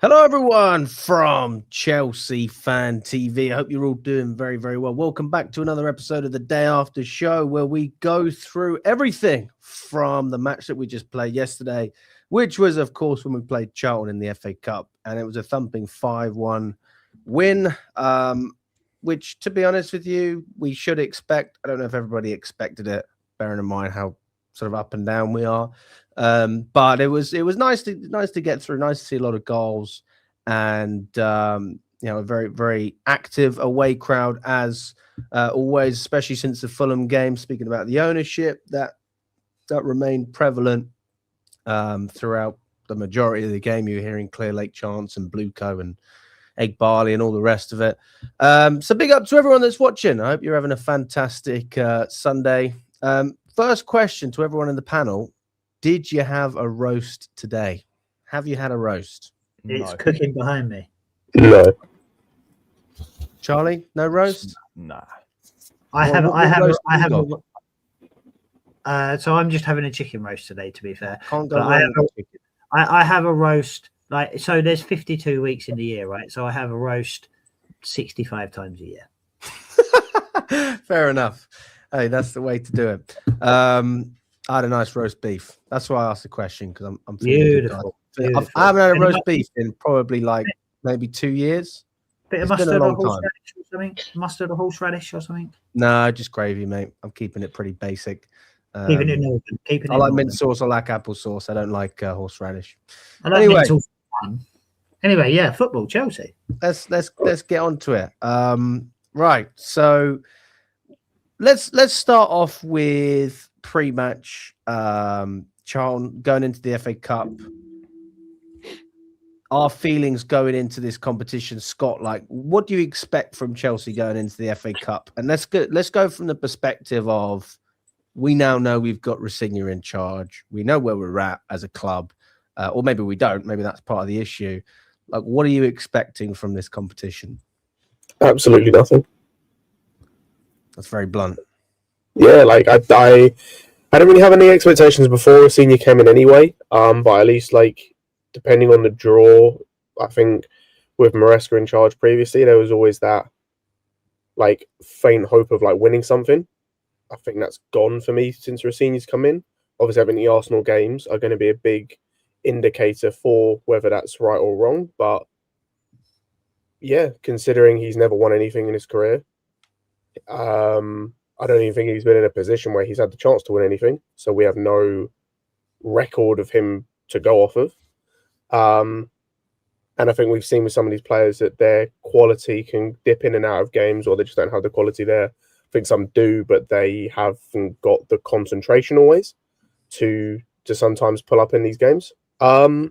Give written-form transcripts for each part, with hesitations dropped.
Hello, everyone from Chelsea Fan TV. I hope you're all doing very, very well. Welcome back to another episode of the Day After Show, where we go through everything from the match that we just played yesterday, which was, of course, when we played Charlton in the FA Cup, and it was a thumping 5-1 win, which, to be honest with you, we should expect. I don't know if everybody expected it, bearing in mind how sort of up and down we are. But it was nice to get through. Nice to see a lot of goals, and a very, very active away crowd as always, especially since the Fulham game. Speaking about the ownership, that remained prevalent throughout the majority of the game. You were hearing Clear Lake chants and Blueco and Egg Barley and all the rest of it. So big up to everyone that's watching. I hope you're having a fantastic Sunday. First question to everyone in the panel. Did you have a roast today? Have you had a roast? It's cooking behind me. No. Charlie, no roast? Nah. So I'm just having a chicken roast today, to be fair. I have a roast, so there's 52 weeks in the year, right? So I have a roast 65 times a year. Fair enough. Hey, that's the way to do it. I had a nice roast beef. That's why I asked the question, because I'm beautiful. I haven't had a roast beef in probably maybe 2 years. Bit of mustard or horseradish or something? Mustard or horseradish or something? No, just gravy, mate. I'm keeping it pretty basic. Keeping it northern. I like mint sauce. I like apple sauce. I don't like horseradish. I like mint sauce. Anyway, yeah, football, Chelsea. Let's get on to it. Right. So let's start off with pre-match. Charlton going into the FA Cup. Our feelings going into this competition, Scott. What do you expect from Chelsea going into the FA Cup? And let's go from the perspective of, we now know we've got Rosenior in charge. We know where we're at as a club, or maybe we don't. Maybe that's part of the issue. What are you expecting from this competition? Absolutely nothing. That's very blunt. Yeah, I didn't really have any expectations before Rosenior came in anyway. But at least depending on the draw, I think with Maresca in charge previously, there was always that faint hope of winning something. I think that's gone for me since Rosenior's come in. Obviously, I think the Arsenal games are going to be a big indicator for whether that's right or wrong. But yeah, considering he's never won anything in his career, I don't even think he's been in a position where he's had the chance to win anything. So we have no record of him to go off of. And I think we've seen with some of these players that their quality can dip in and out of games, or they just don't have the quality there. I think some do, but they haven't got the concentration always to sometimes pull up in these games. So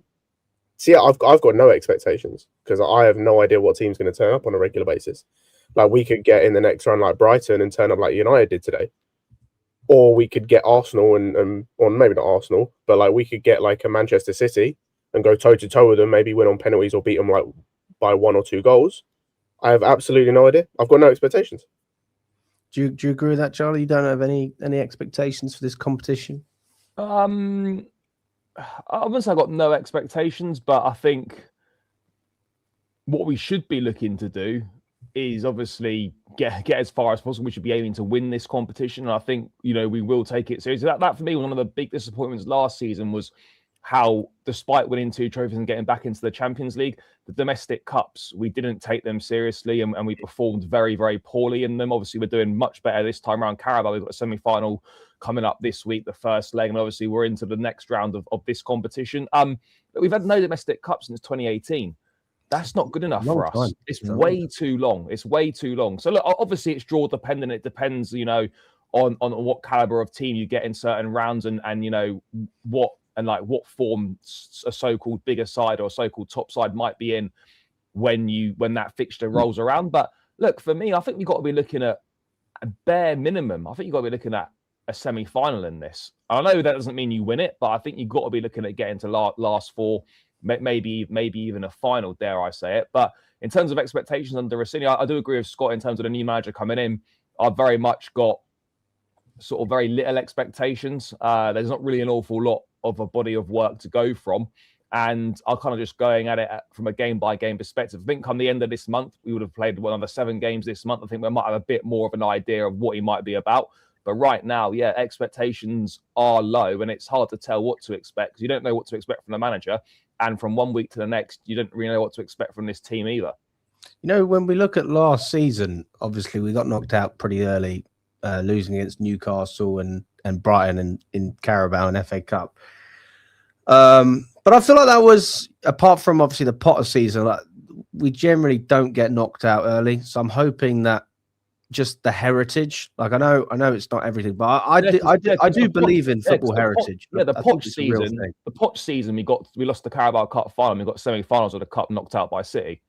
yeah, I've got no expectations, because I have no idea what team's going to turn up on a regular basis. We could get in the next round like Brighton and turn up like United did today. Or we could get Arsenal or maybe not Arsenal, but we could get a Manchester City and go toe-to-toe with them, maybe win on penalties or beat them by 1 or 2 goals. I have absolutely no idea. I've got no expectations. Do you agree with that, Charlie? You don't have any expectations for this competition? I wouldn't say I've got no expectations, but I think what we should be looking to do is obviously get as far as possible. We should be aiming to win this competition, and I think we will take it seriously. That for me was one of the big disappointments last season, was how, despite winning 2 trophies and getting back into the Champions League, the domestic cups, we didn't take them seriously, and we performed very, very poorly in them. Obviously, we're doing much better this time around. Carabao, we've got a semi-final coming up this week, the first leg, and obviously we're into the next round of this competition. But we've had no domestic cups since 2018. That's not good enough for us. It's way too long. It's way too long. So look, obviously it's draw dependent. It depends, on what caliber of team you get in certain rounds, and what form a so-called bigger side or a so-called top side might be in when that fixture rolls around. But look, for me, I think you've got to be looking at a bare minimum. I think you've got to be looking at a semi-final in this. I know that doesn't mean you win it, but I think you've got to be looking at getting to last 4, maybe even a final, dare I say it. But in terms of expectations under Rosenior, I do agree with Scott in terms of the new manager coming in. I've very much got sort of very little expectations. There's not really an awful lot of a body of work to go from. And I'm kind of just going at it from a game-by-game perspective. I think come the end of this month, we would have played one of the 7 games this month. I think we might have a bit more of an idea of what he might be about. But right now, yeah, expectations are low, and it's hard to tell what to expect because you don't know what to expect from the manager. And from one week to the next, you don't really know what to expect from this team either. You know, when we look at last season, obviously we got knocked out pretty early, losing against Newcastle and Brighton in Carabao and FA Cup. But I feel like that was, apart from obviously the Potter season, like, we generally don't get knocked out early. So I'm hoping that just the heritage, like I know it's not everything, but I do believe in football heritage. The Poch season, we lost the Carabao Cup final. We got semi-finals of the cup knocked out by City.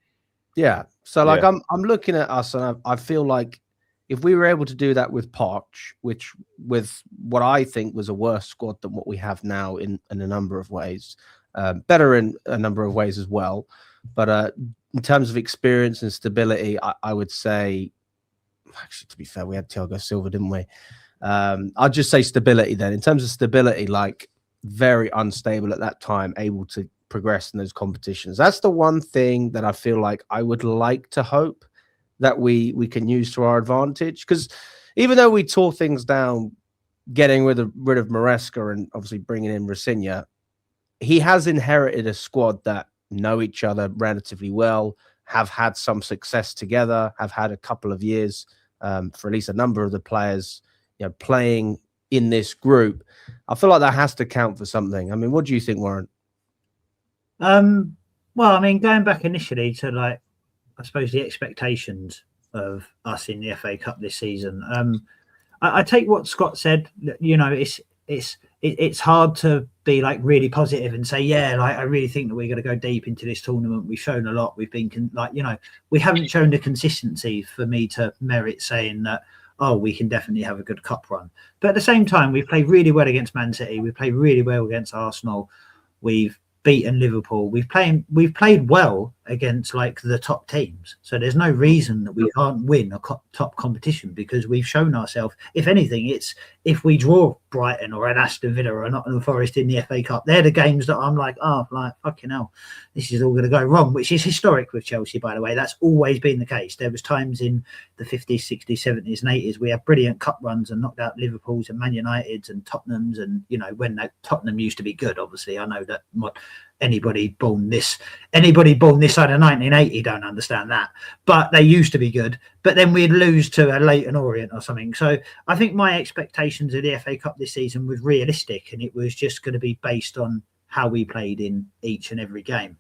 Yeah. So like I'm looking at us, and I feel like if we were able to do that with Poch, which with what I think was a worse squad than what we have now in a number of ways, better in a number of ways as well. But in terms of experience and stability, I would say, actually, to be fair, we had Thiago Silva, didn't we? I'd just say stability then. In terms of stability, like very unstable at that time, able to progress in those competitions. That's the one thing that I feel like I would like to hope that we can use to our advantage. Because even though we tore things down, getting rid of Maresca and obviously bringing in Rosenior, he has inherited a squad that know each other relatively well, have had some success together, have had a couple of years for at least a number of the players, playing in this group. I feel like that has to count for something. I mean, what do you think, Warren? Well, I mean, going back initially to I suppose the expectations of us in the FA Cup this season. I take what Scott said. It's hard to be really positive and say, I really think that we're going to go deep into this tournament. We've shown a lot. We've been we haven't shown the consistency for me to merit saying that, we can definitely have a good cup run. But at the same time, we've played really well against Man City. We've played really well against Arsenal. We've beaten Liverpool. We've played well against the top teams. So there's no reason that we can't win a top competition because we've shown ourselves. If anything, it's if we draw Brighton or an Aston Villa or a Nottingham Forest in the FA Cup, they're the games that I'm fucking hell, this is all going to go wrong, which is historic with Chelsea, by the way. That's always been the case. There was times in the 50s, 60s, 70s and 80s we had brilliant cup runs and knocked out Liverpool's and Man United's and Tottenham's, and when Tottenham used to be good. Obviously, I know that anybody born this side of 1980 don't understand that, but they used to be good. But then we'd lose to a Leyton Orient or something. So I think my expectations of the FA Cup this season was realistic, and it was just going to be based on how we played in each and every game.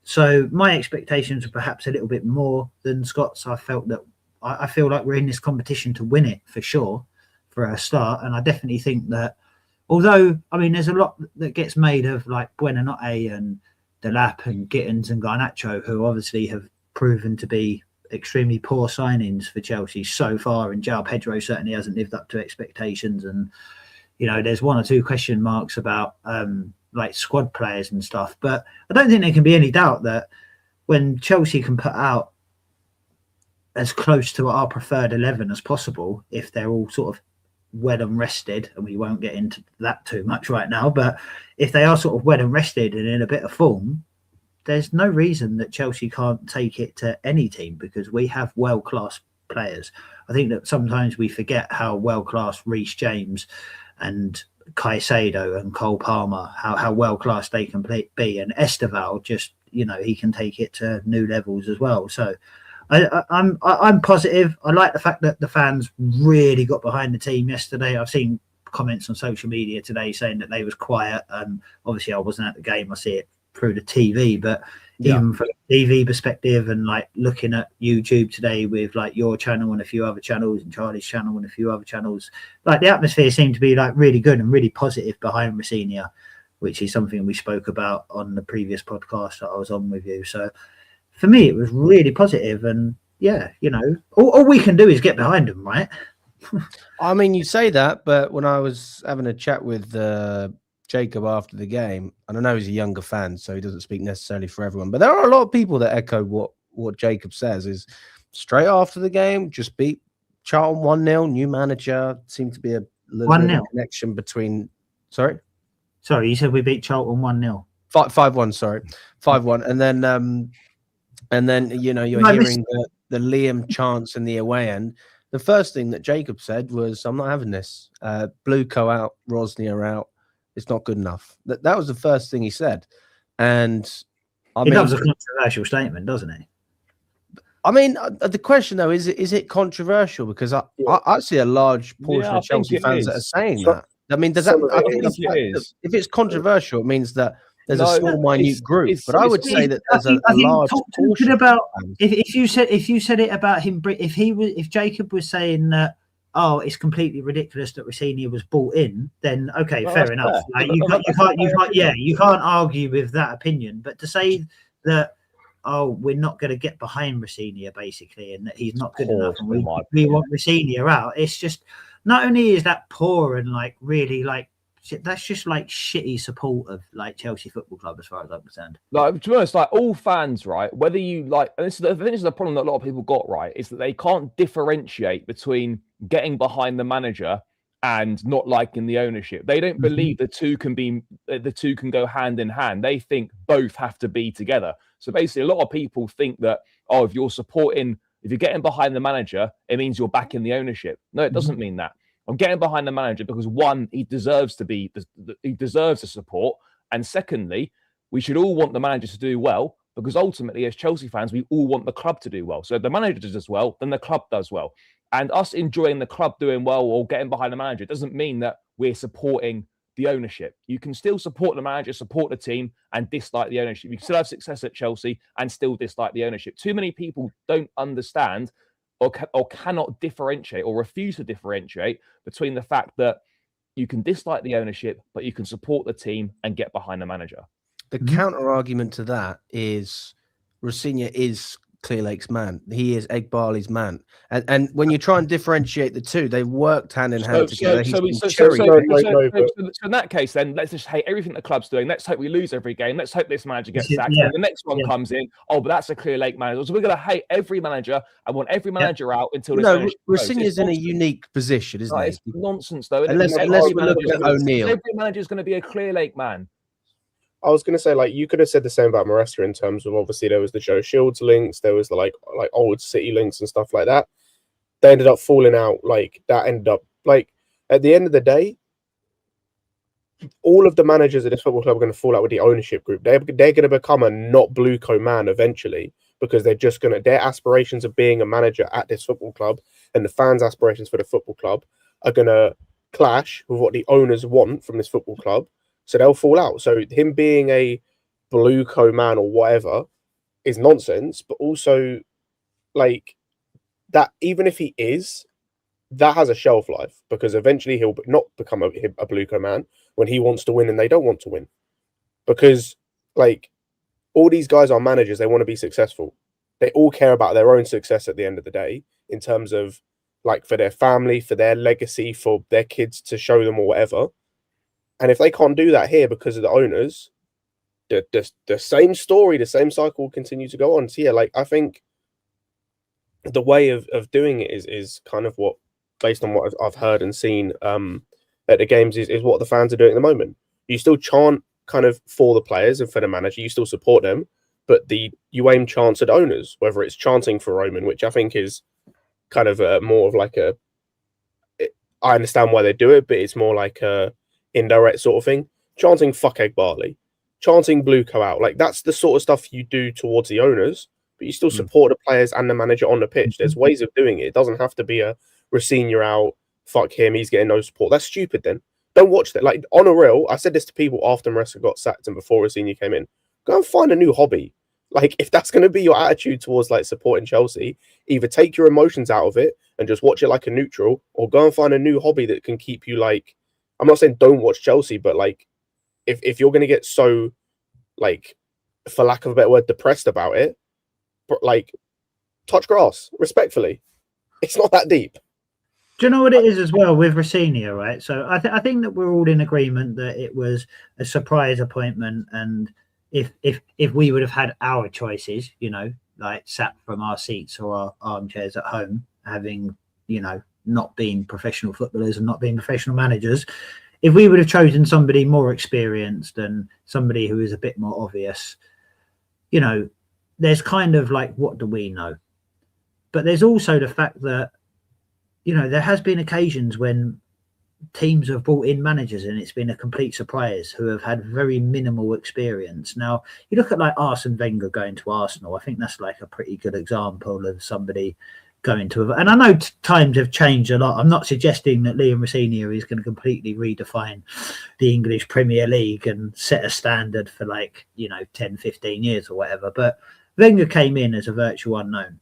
So my expectations were perhaps a little bit more than Scott's. I feel like we're in this competition to win it for sure, for a start. And I definitely think that, although, I mean, there's a lot that gets made of Buenanotte and Delap and Gittins and Garnacho, who obviously have proven to be extremely poor signings for Chelsea so far, and João Pedro certainly hasn't lived up to expectations. And there's one or two question marks about squad players and stuff, but I don't think there can be any doubt that when Chelsea can put out as close to our preferred 11 as possible, if they're all sort of well and rested, and we won't get into that too much right now, but if they are sort of well and rested and in a bit of form, there's no reason that Chelsea can't take it to any team, because we have world-class players. I think that sometimes we forget how world-class Reece James and Caicedo and Cole Palmer, how world-class they can be, and Esteval, just he can take it to new levels as well. So I'm positive. I like the fact that the fans really got behind the team yesterday. I've seen comments on social media today saying that they was quiet. Obviously, I wasn't at the game. I see it through the TV, but even from a TV perspective, and looking at YouTube today with your channel and a few other channels, and Charlie's channel and a few other channels, the atmosphere seemed to be really good and really positive behind Rosenior, which is something we spoke about on the previous podcast that I was on with you. So for me, it was really positive, and all we can do is get behind them, right? I mean, you say that, but when I was having a chat with Jacob after the game, and I know he's a younger fan, so he doesn't speak necessarily for everyone, but there are a lot of people that echo what Jacob says. Is straight after the game, just beat Charlton 1-0, new manager, seemed to be a little bit of a connection between. Sorry, you said we beat Charlton 1-0. 5-1, sorry, 5-1, and then you're hearing the Liam chants in the away end. The first thing that Jacob said was, "I'm not having this. Bluco out, Rosenior out. It's not good enough." That was the first thing he said, and he loves a controversial statement, doesn't he? I mean, the question though is it controversial? Because I see a large portion of Chelsea fans that are saying that. I mean, does that? I think if it's controversial, it means that there's a small, minute group. But I would say that there's a large portion. About if you said it about him, if Jacob was saying that, oh, it's completely ridiculous that Rosenior was bought in, then okay, fair enough. Like, you can't argue with that opinion. But to say that, oh, we're not going to get behind Rosenior basically, and that he's not good enough, and we want Rosenior out, it's just, not only is that poor and like really like, that's just like shitty support of like Chelsea Football Club as far as I'm concerned. Like, to be honest, like all fans, right? Whether you like, and this is the problem that a lot of people got, right, is that they can't differentiate between getting behind the manager and not liking the ownership. They don't believe the two can go hand in hand. They think both have to be together. So basically, a lot of people think that, oh, if you're getting behind the manager, it means you're backing the ownership. No, it doesn't mean that. I'm getting behind the manager because, one, he deserves the support, and secondly, we should all want the manager to do well, because ultimately, as Chelsea fans, we all want the club to do well. So if the manager does well, then the club does well. And us enjoying the club doing well or getting behind the manager doesn't mean that we're supporting the ownership. You can still support the manager, support the team, and dislike the ownership. You can still have success at Chelsea and still dislike the ownership. Too many people don't understand or cannot differentiate or refuse to differentiate between the fact that you can dislike the ownership, but you can support the team and get behind the manager. The counter argument to that is Rosenior is Clearlake's man. He is Egbarley's man. And when you try and differentiate the two, they worked hand in hand together. So in that case, then let's just hate everything the club's doing. Let's hope we lose every game. Let's hope this manager gets sacked. And the next one comes in. Oh, but that's a Clearlake manager. So we're going to hate every manager. I want every manager out until this. Rosenior's in a unique position, isn't he? It's nonsense, though. Unless we're looking at O'Neill. Every manager is going to be a Clearlake man. I was going to say, like, you could have said the same about Maresca in terms of, obviously, there was the Joe Shields links, there was the like old City links and stuff like that. They ended up falling out. Like, that ended up, like, at the end of the day, all of the managers at this football club are going to fall out with the ownership group. They're going to become a not Bluco man eventually, because they're just going to, their aspirations of being a manager at this football club and the fans' aspirations for the football club are going to clash with what the owners want from this football club. So they'll fall out. So him being a Bluco man or whatever is nonsense. But also, like, that, even if he is, that has a shelf life, because eventually he'll not become a Bluco man when he wants to win and they don't want to win. Because, like, all these guys are managers. They want to be successful. They all care about their own success at the end of the day, in terms of, like, for their family, for their legacy, for their kids to show them or whatever. And if they can't do that here because of the owners, the same story, the same cycle will continue to go on. So yeah, like, I think the way of doing it is kind of what, based on what I've heard and seen at the games, is what the fans are doing at the moment. You still chant kind of for the players and for the manager, you still support them, but you aim chants at owners, whether it's chanting for Roman, which I think is kind of more of like I understand why they do it, but it's more like a indirect sort of thing. Chanting fuck Egbarley, chanting Bluco out, like, that's the sort of stuff you do towards the owners, but you still support the players and the manager on the pitch. There's ways of doing it. It doesn't have to be a Rosenior out, fuck him, he's getting no support. That's stupid. Then don't watch that. Like, on a real, I said this to people after Maresca got sacked and before Rosenior came in, go and find a new hobby. Like, if that's going to be your attitude towards, like, supporting Chelsea, either take your emotions out of it and just watch it like a neutral, or go and find a new hobby that can keep you, like, I'm not saying don't watch Chelsea, but, like, if you're going to get so, like, for lack of a better word, depressed about it, like, touch grass, respectfully. It's not that deep. Do you know what it is as well with Rosenior, right? So I think that we're all in agreement that it was a surprise appointment, and if we would have had our choices, you know, like sat from our seats or our armchairs at home, having, you know, not being professional footballers and not being professional managers, if we would have chosen somebody more experienced and somebody who is a bit more obvious, you know, there's kind of like, what do we know? But there's also the fact that, you know, there has been occasions when teams have brought in managers and it's been a complete surprise who have had very minimal experience. Now, you look at like Arsene Wenger going to Arsenal. I think that's like a pretty good example of somebody going to, and I know times have changed a lot. I'm not suggesting that Liam Rosenior is going to completely redefine the English Premier League and set a standard for like, you know, 10, 15 years or whatever. But Wenger came in as a virtual unknown.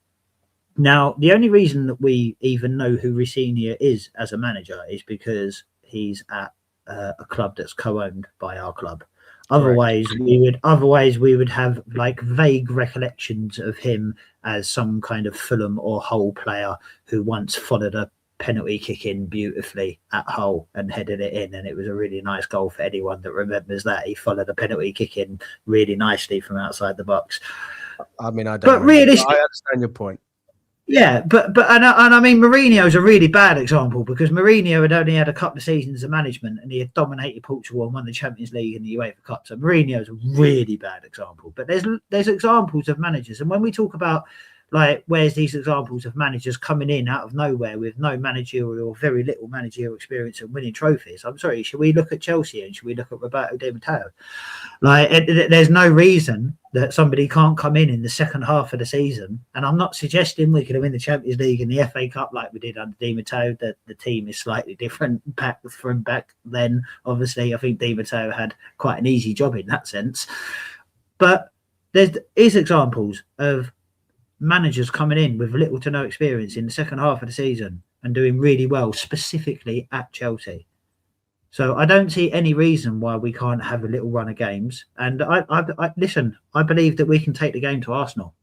Now, the only reason that we even know who Rosenior is as a manager is because he's at a club that's co-owned by our club. Otherwise, we would have like vague recollections of him as some kind of Fulham or Hull player who once followed a penalty kick in beautifully at Hull and headed it in, and it was a really nice goal for anyone that remembers that. He followed a penalty kick in really nicely from outside the box. I mean, I don't. But realistically, I understand your point. Yeah, but I mean, Mourinho's a really bad example because Mourinho had only had a couple of seasons of management and he had dominated Portugal and won the Champions League and the UEFA Cup. So Mourinho's a really bad example. But there's examples of managers, and when we talk about like where's these examples of managers coming in out of nowhere with no managerial or very little managerial experience and winning trophies, I'm sorry, should we look at Chelsea and should we look at Roberto Di Matteo? Like, there's no reason that somebody can't come in the second half of the season. And I'm not suggesting we could win the Champions League and the FA Cup like we did under Di Matteo. That the team is slightly different back then. Obviously, I think Di Matteo had quite an easy job in that sense. But there is examples of managers coming in with little to no experience in the second half of the season and doing really well, specifically at Chelsea. So I don't see any reason why we can't have a little run of games. And I listen, I believe that we can take the game to Arsenal.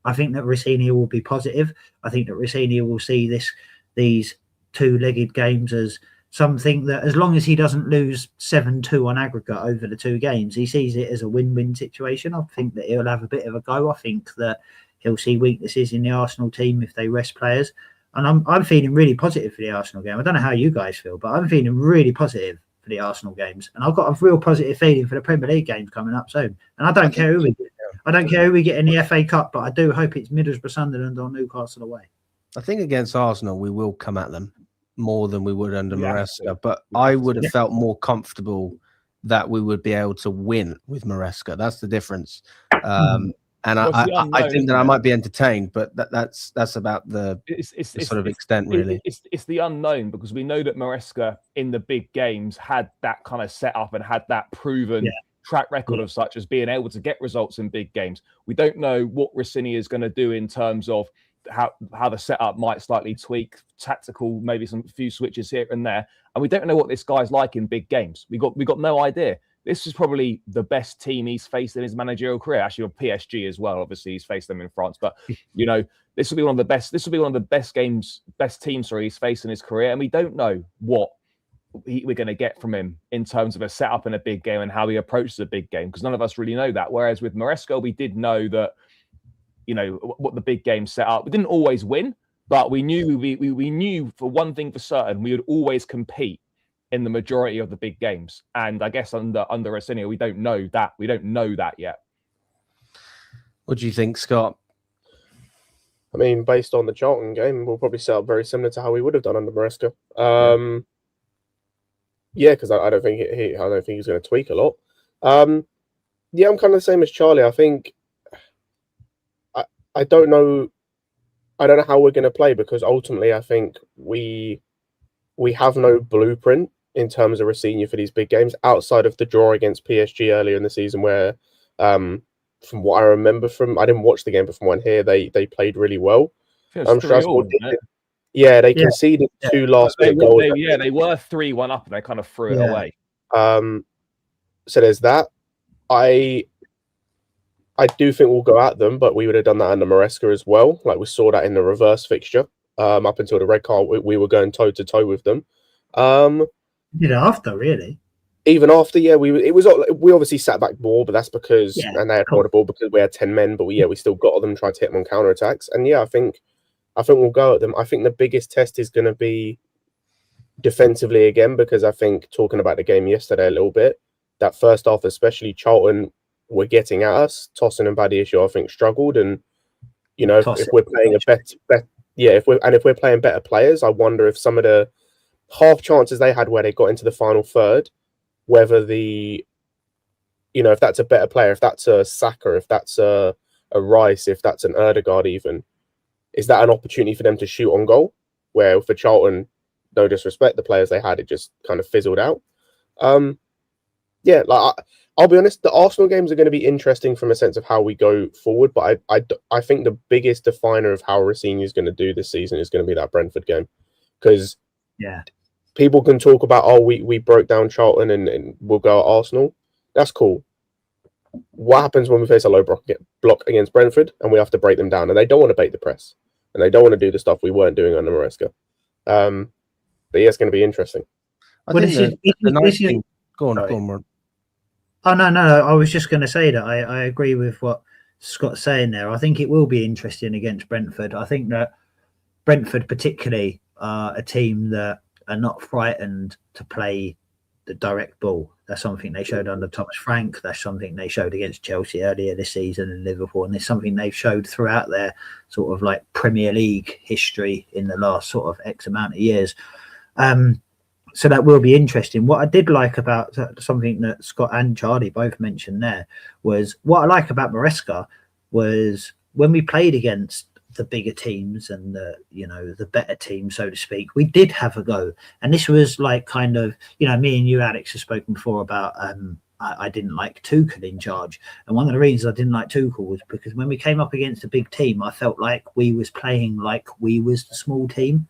I think that Rosenior will be positive. I think that Rosenior will see these two-legged games as something that, as long as he doesn't lose 7-2 on aggregate over the two games, he sees it as a win-win situation. I think that he'll have a bit of a go. I think that he'll see weaknesses in the Arsenal team if they rest players. And I'm feeling really positive for the Arsenal game. I don't know how you guys feel, but I'm feeling really positive for the Arsenal games. And I've got a real positive feeling for the Premier League games coming up soon. And I don't care who we get. I don't care who we get in the FA Cup, but I do hope it's Middlesbrough, Sunderland or Newcastle away. I think against Arsenal, we will come at them more than we would under Maresca. But I would have felt more comfortable that we would be able to win with Maresca. That's the difference. And I think that I might be entertained, but that's about the sort of extent, really. It's the unknown, because we know that Maresca in the big games had that kind of setup and had that proven track record of such as being able to get results in big games. We don't know what Rosenior is going to do in terms of how the setup might slightly tweak, tactical, maybe some few switches here and there. And we don't know what this guy's like in big games. We got no idea. This is probably the best team he's faced in his managerial career. Actually, on PSG as well. Obviously, he's faced them in France. But you know, this will be one of the best. This will be one of the best teams he's faced in his career. And we don't know what we're going to get from him in terms of a setup in a big game and how he approaches a big game, because none of us really know that. Whereas with Maresca, we did know that, you know, what the big game set up. We didn't always win, but we knew we knew for one thing for certain, we would always compete in the majority of the big games. And I guess under Rosenior, we don't know that. We don't know that yet. What do you think, Scott? I mean, based on the Charlton game, we'll probably set up very similar to how we would have done under Maresca. Yeah, because I don't think he's going to tweak a lot. Yeah, I'm kind of the same as Charlie. I think I don't know how we're going to play, because ultimately I think we have no blueprint in terms of Rosenior for these big games outside of the draw against PSG earlier in the season, where from what I remember I didn't watch the game, but from what I hear, they played really well. Strasbourg they conceded 2 last-minute goals. They were 3-1 up and they kind of threw it away. So there's that. I do think we'll go at them, but we would have done that under Maresca as well. Like, we saw that in the reverse fixture. Up until the red card, we were going toe-to-toe with them. After, really. Even after, we obviously sat back more, but that's because, and they had more the ball because we had 10 men, but we still got them, tried to hit them on counter-attacks. And I think we'll go at them. I think the biggest test is going to be defensively again, because I think, talking about the game yesterday a little bit, that first half, especially, Charlton were getting at us. Tosin and Badiashile, I think, struggled. And, you know, if we're playing if we're playing better players, I wonder if some of the half chances they had where they got into the final third, whether if that's a better player, if that's a Saka, if that's a Rice, if that's an Erdegaard even, is that an opportunity for them to shoot on goal? Where for Charlton, no disrespect, the players they had, it just kind of fizzled out. I'll be honest, the Arsenal games are going to be interesting from a sense of how we go forward, but I think the biggest definer of how Rosenior is going to do this season is going to be that Brentford game. Because people can talk about, we broke down Charlton and we'll go at Arsenal. That's cool. What happens when we face a low block against Brentford and we have to break them down? And they don't want to bait the press. And they don't want to do the stuff we weren't doing under Maresca. But yeah, it's going to be interesting. Go on, Mark. Oh, no. I was just going to say that I agree with what Scott's saying there. I think it will be interesting against Brentford. I think that Brentford particularly are a team that are not frightened to play the direct ball. That's something they showed under Thomas Frank. That's something they showed against Chelsea earlier this season and Liverpool. And it's something they've showed throughout their sort of like Premier League history in the last sort of X amount of years. So that will be interesting. What I did like about something that Scott and Charlie both mentioned there was what I like about Maresca was when we played against the bigger teams and the better teams, so to speak, we did have a go. And this was like kind of, me and you, Alex, have spoken before about I didn't like Tuchel in charge. And one of the reasons I didn't like Tuchel was because when we came up against a big team, I felt like we was playing like we was the small team.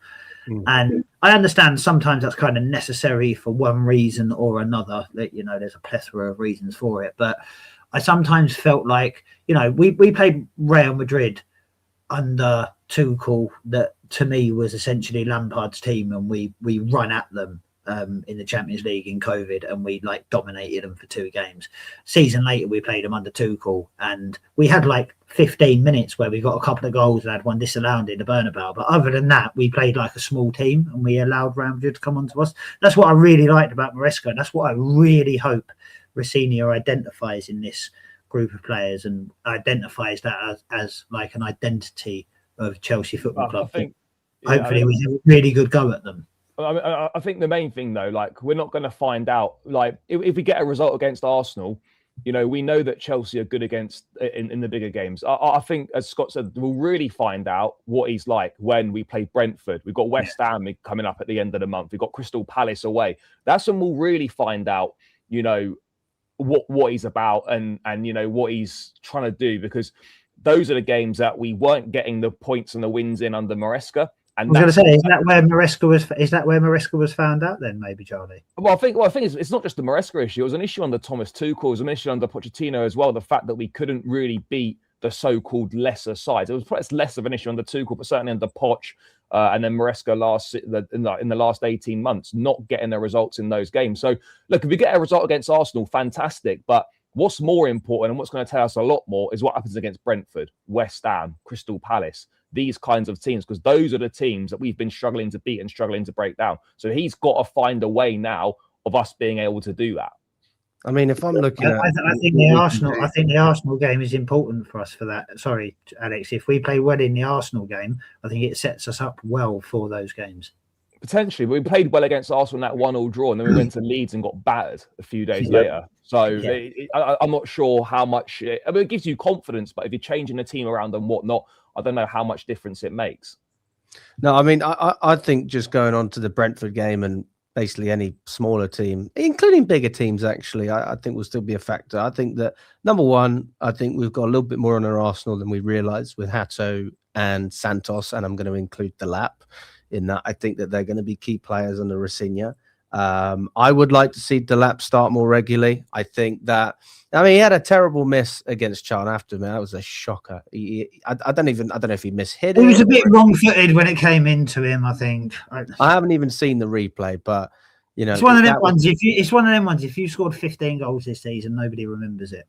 And I understand sometimes that's kind of necessary for one reason or another. That there's a plethora of reasons for it. But I sometimes felt like, we played Real Madrid under Tuchel, that to me was essentially Lampard's team, and we run at them in the Champions League in COVID, and we like dominated them for 2 games. Season later, we played them under Tuchel, and we had like 15 minutes where we got a couple of goals and had one disallowed in the Bernabeu. But other than that, we played like a small team, and we allowed Real Madrid to come onto us. That's what I really liked about Maresca, and that's what I really hope Rosenior identifies in this group of players and identifies that as like an identity of Chelsea Football Club. Hopefully we have a really good go at them. I think the main thing though, like we're not going to find out, like if we get a result against Arsenal, we know that Chelsea are good against in the bigger games. I think, as Scott said, we'll really find out what he's like when we play Brentford. We've got West Ham coming up at the end of the month. We've got Crystal Palace away. That's when we'll really find out, what he's about and what he's trying to do, because those are the games that we weren't getting the points and the wins in under Maresca. And I was going to say, is that where Maresca was found out then, maybe, Charlie? Well, I think it's not just the Maresca issue. It was an issue under Thomas Tuchel. It was an issue under Pochettino as well. The fact that we couldn't really beat the so-called lesser sides. It was perhaps less of an issue under Tuchel, but certainly under Poch and then Maresca in the last 18 months, not getting the results in those games. So, look, if we get a result against Arsenal, fantastic. But what's more important and what's going to tell us a lot more is what happens against Brentford, West Ham, Crystal Palace, these kinds of teams, because those are the teams that we've been struggling to beat and struggling to break down. So he's got to find a way now of us being able to do that. I mean, if I'm looking at, I think the Arsenal game is important for us for that. Sorry, Alex. If we play well in the Arsenal game, I think it sets us up well for those games. Potentially, we played well against Arsenal in that 1-1 draw, and then we went to Leeds and got battered a few days later. So I'm not sure how much. It gives you confidence, but if you're changing the team around and whatnot, I don't know how much difference it makes. No, I mean, I think just going on to the Brentford game and basically any smaller team, including bigger teams, actually, I think will still be a factor. I think that, number one, I think we've got a little bit more on our arsenal than we realised with Hato and Santos, and I'm going to include Delap in that. I think that they're going to be key players under Rosenior. I would like to see Delap start more regularly. I think that, he had a terrible miss against Charlton after, man. That was a shocker. I don't know if he mishit it. He was a bit wrong-footed when it came into him, I think. I haven't even seen the replay, but it's one of them ones. It's one of them ones. If you scored 15 goals this season, nobody remembers it.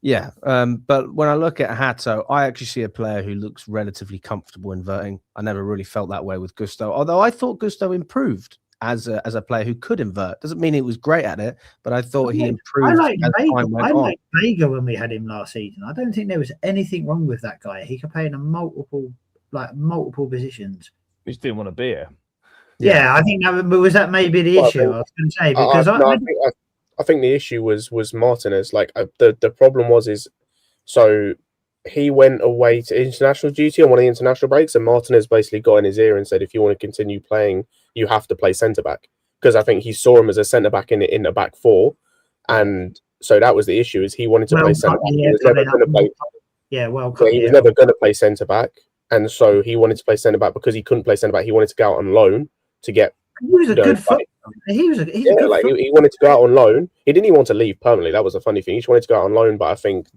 Yeah, but when I look at Hato, I actually see a player who looks relatively comfortable inverting. I never really felt that way with Gusto, although I thought Gusto improved as a player who could invert. Doesn't mean he was great at it, but I thought he I improved like as Vega. time went I on. like Vega when we had him last season. I don't think there was anything wrong with that guy. He could play in multiple positions. We just didn't want to be here. Yeah, I think that was that maybe the issue. I was going to say because I think the issue was Martinez. Like the problem is so he went away to international duty on one of the international breaks, and Martinez basically got in his ear and said, if you want to continue playing, you have to play centre back, because I think he saw him as a centre back in the back four, and so that was the issue. Is he wanted to play centre back? He was never going to play. Yeah, well, he was never going to play centre back, and so he wanted to play centre back because he couldn't play centre back. He wanted to go out on loan to get. He was a good foot. He wanted to go out on loan. He didn't even want to leave permanently. That was a funny thing. He just wanted to go out on loan, but I think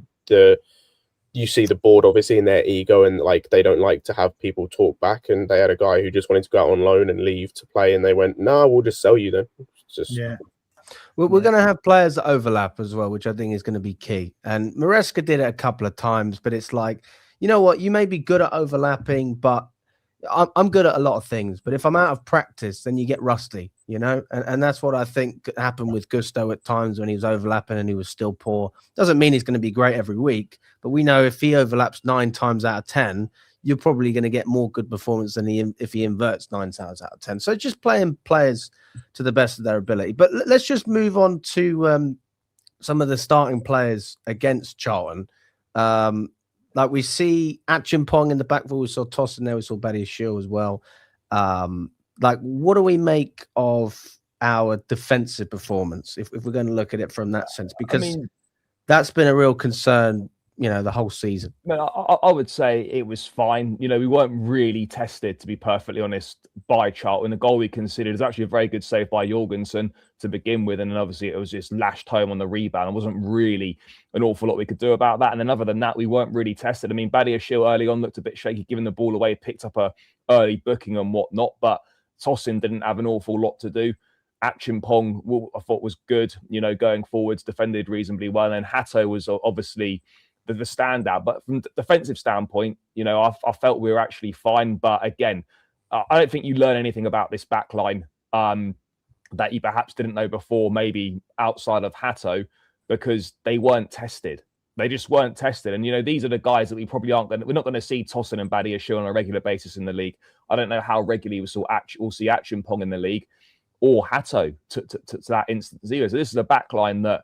you see the board obviously in their ego, and like they don't like to have people talk back. And they had a guy who just wanted to go out on loan and leave to play, and they went, "No, we'll just sell you then." We're going to have players that overlap as well, which I think is going to be key. And Maresca did it a couple of times, but it's like, you know what? You may be good at overlapping, but I'm good at a lot of things. But if I'm out of practice, then you get rusty, you know? And that's what I think happened with Gusto at times when he was overlapping and he was still poor. Doesn't mean he's going to be great every week, but we know if he overlaps 9 times out of 10, you're probably going to get more good performance than if he inverts 9 times out of 10. So just playing players to the best of their ability. But let's just move on to some of the starting players against Charlton. Like we see Achimpong in the back four, we saw Tosin there, we saw Badiashile as well. Like, what do we make of our defensive performance if we're going to look at it from that sense? Because that's been a real concern, you know, the whole season. I would say it was fine. You know, we weren't really tested, to be perfectly honest, by Charlton. The goal we considered is actually a very good save by Jorgensen to begin with. And then obviously it was just lashed home on the rebound. There wasn't really an awful lot we could do about that. And then other than that, we weren't really tested. I mean, Badiashile early on looked a bit shaky, giving the ball away, picked up a early booking and whatnot. But Tosin didn't have an awful lot to do. Achimpong, I thought was good, you know, going forwards, defended reasonably well. And Hato was obviously the standout, but from the defensive standpoint, you know, I felt we were actually fine. But again, I don't think you learn anything about this back line that you perhaps didn't know before, maybe outside of Hato, because they weren't tested. They just weren't tested. And, you know, these are the guys that we probably we're not going to see Tosin and Badiashile on a regular basis in the league. I don't know how regularly we'll see Achimpong in the league or Hato to that instance either. So this is a back line that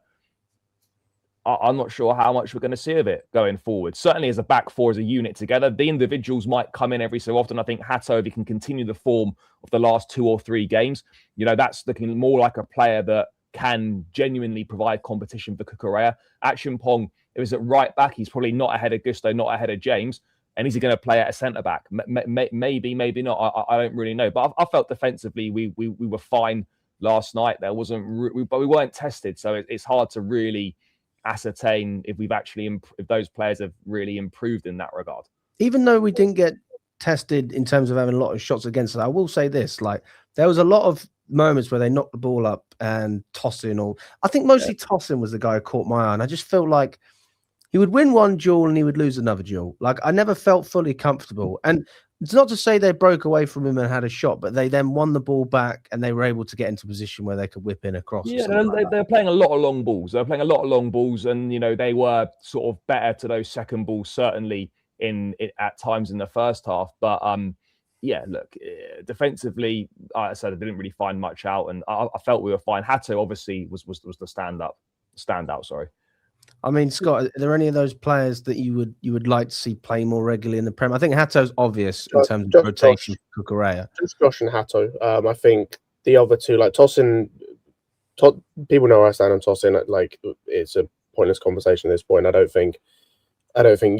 I'm not sure how much we're going to see of it going forward. Certainly as a back four, as a unit together, the individuals might come in every so often. I think Hato, if he can continue the form of the last 2 or 3 games, you know, that's looking more like a player that can genuinely provide competition for Cucurella. Achimpong, if it's at right back, he's probably not ahead of Gusto, not ahead of James. And is he going to play at a centre back? Maybe, maybe not. I don't really know. But I felt defensively we were fine last night. There wasn't, but we weren't tested, so it's hard to really ascertain if we've actually if those players have really improved in that regard. Even though we didn't get tested in terms of having a lot of shots against us, I will say this: like there was a lot of moments where they knocked the ball up and Tosin, or I think mostly Tosin was the guy who caught my eye, and I just felt like he would win one duel and he would lose another duel. Like I never felt fully comfortable. And it's not to say they broke away from him and had a shot, but they then won the ball back and they were able to get into a position where they could whip in across. Yeah, they're playing a lot of long balls. They're playing a lot of long balls, and you know they were sort of better to those second balls, certainly at times in the first half. But yeah, look, defensively, like I said, I didn't really find much out, and I felt we were fine. Hato obviously was the standout. Sorry. I mean, Scott, are there any of those players that you would like to see play more regularly in the Prem? I think Hato's obvious in terms of rotation for Cucurella. Just Josh and Hato. I think the other two, like Tosin, people know where I stand on Tosin. Like it's a pointless conversation at this point. I don't think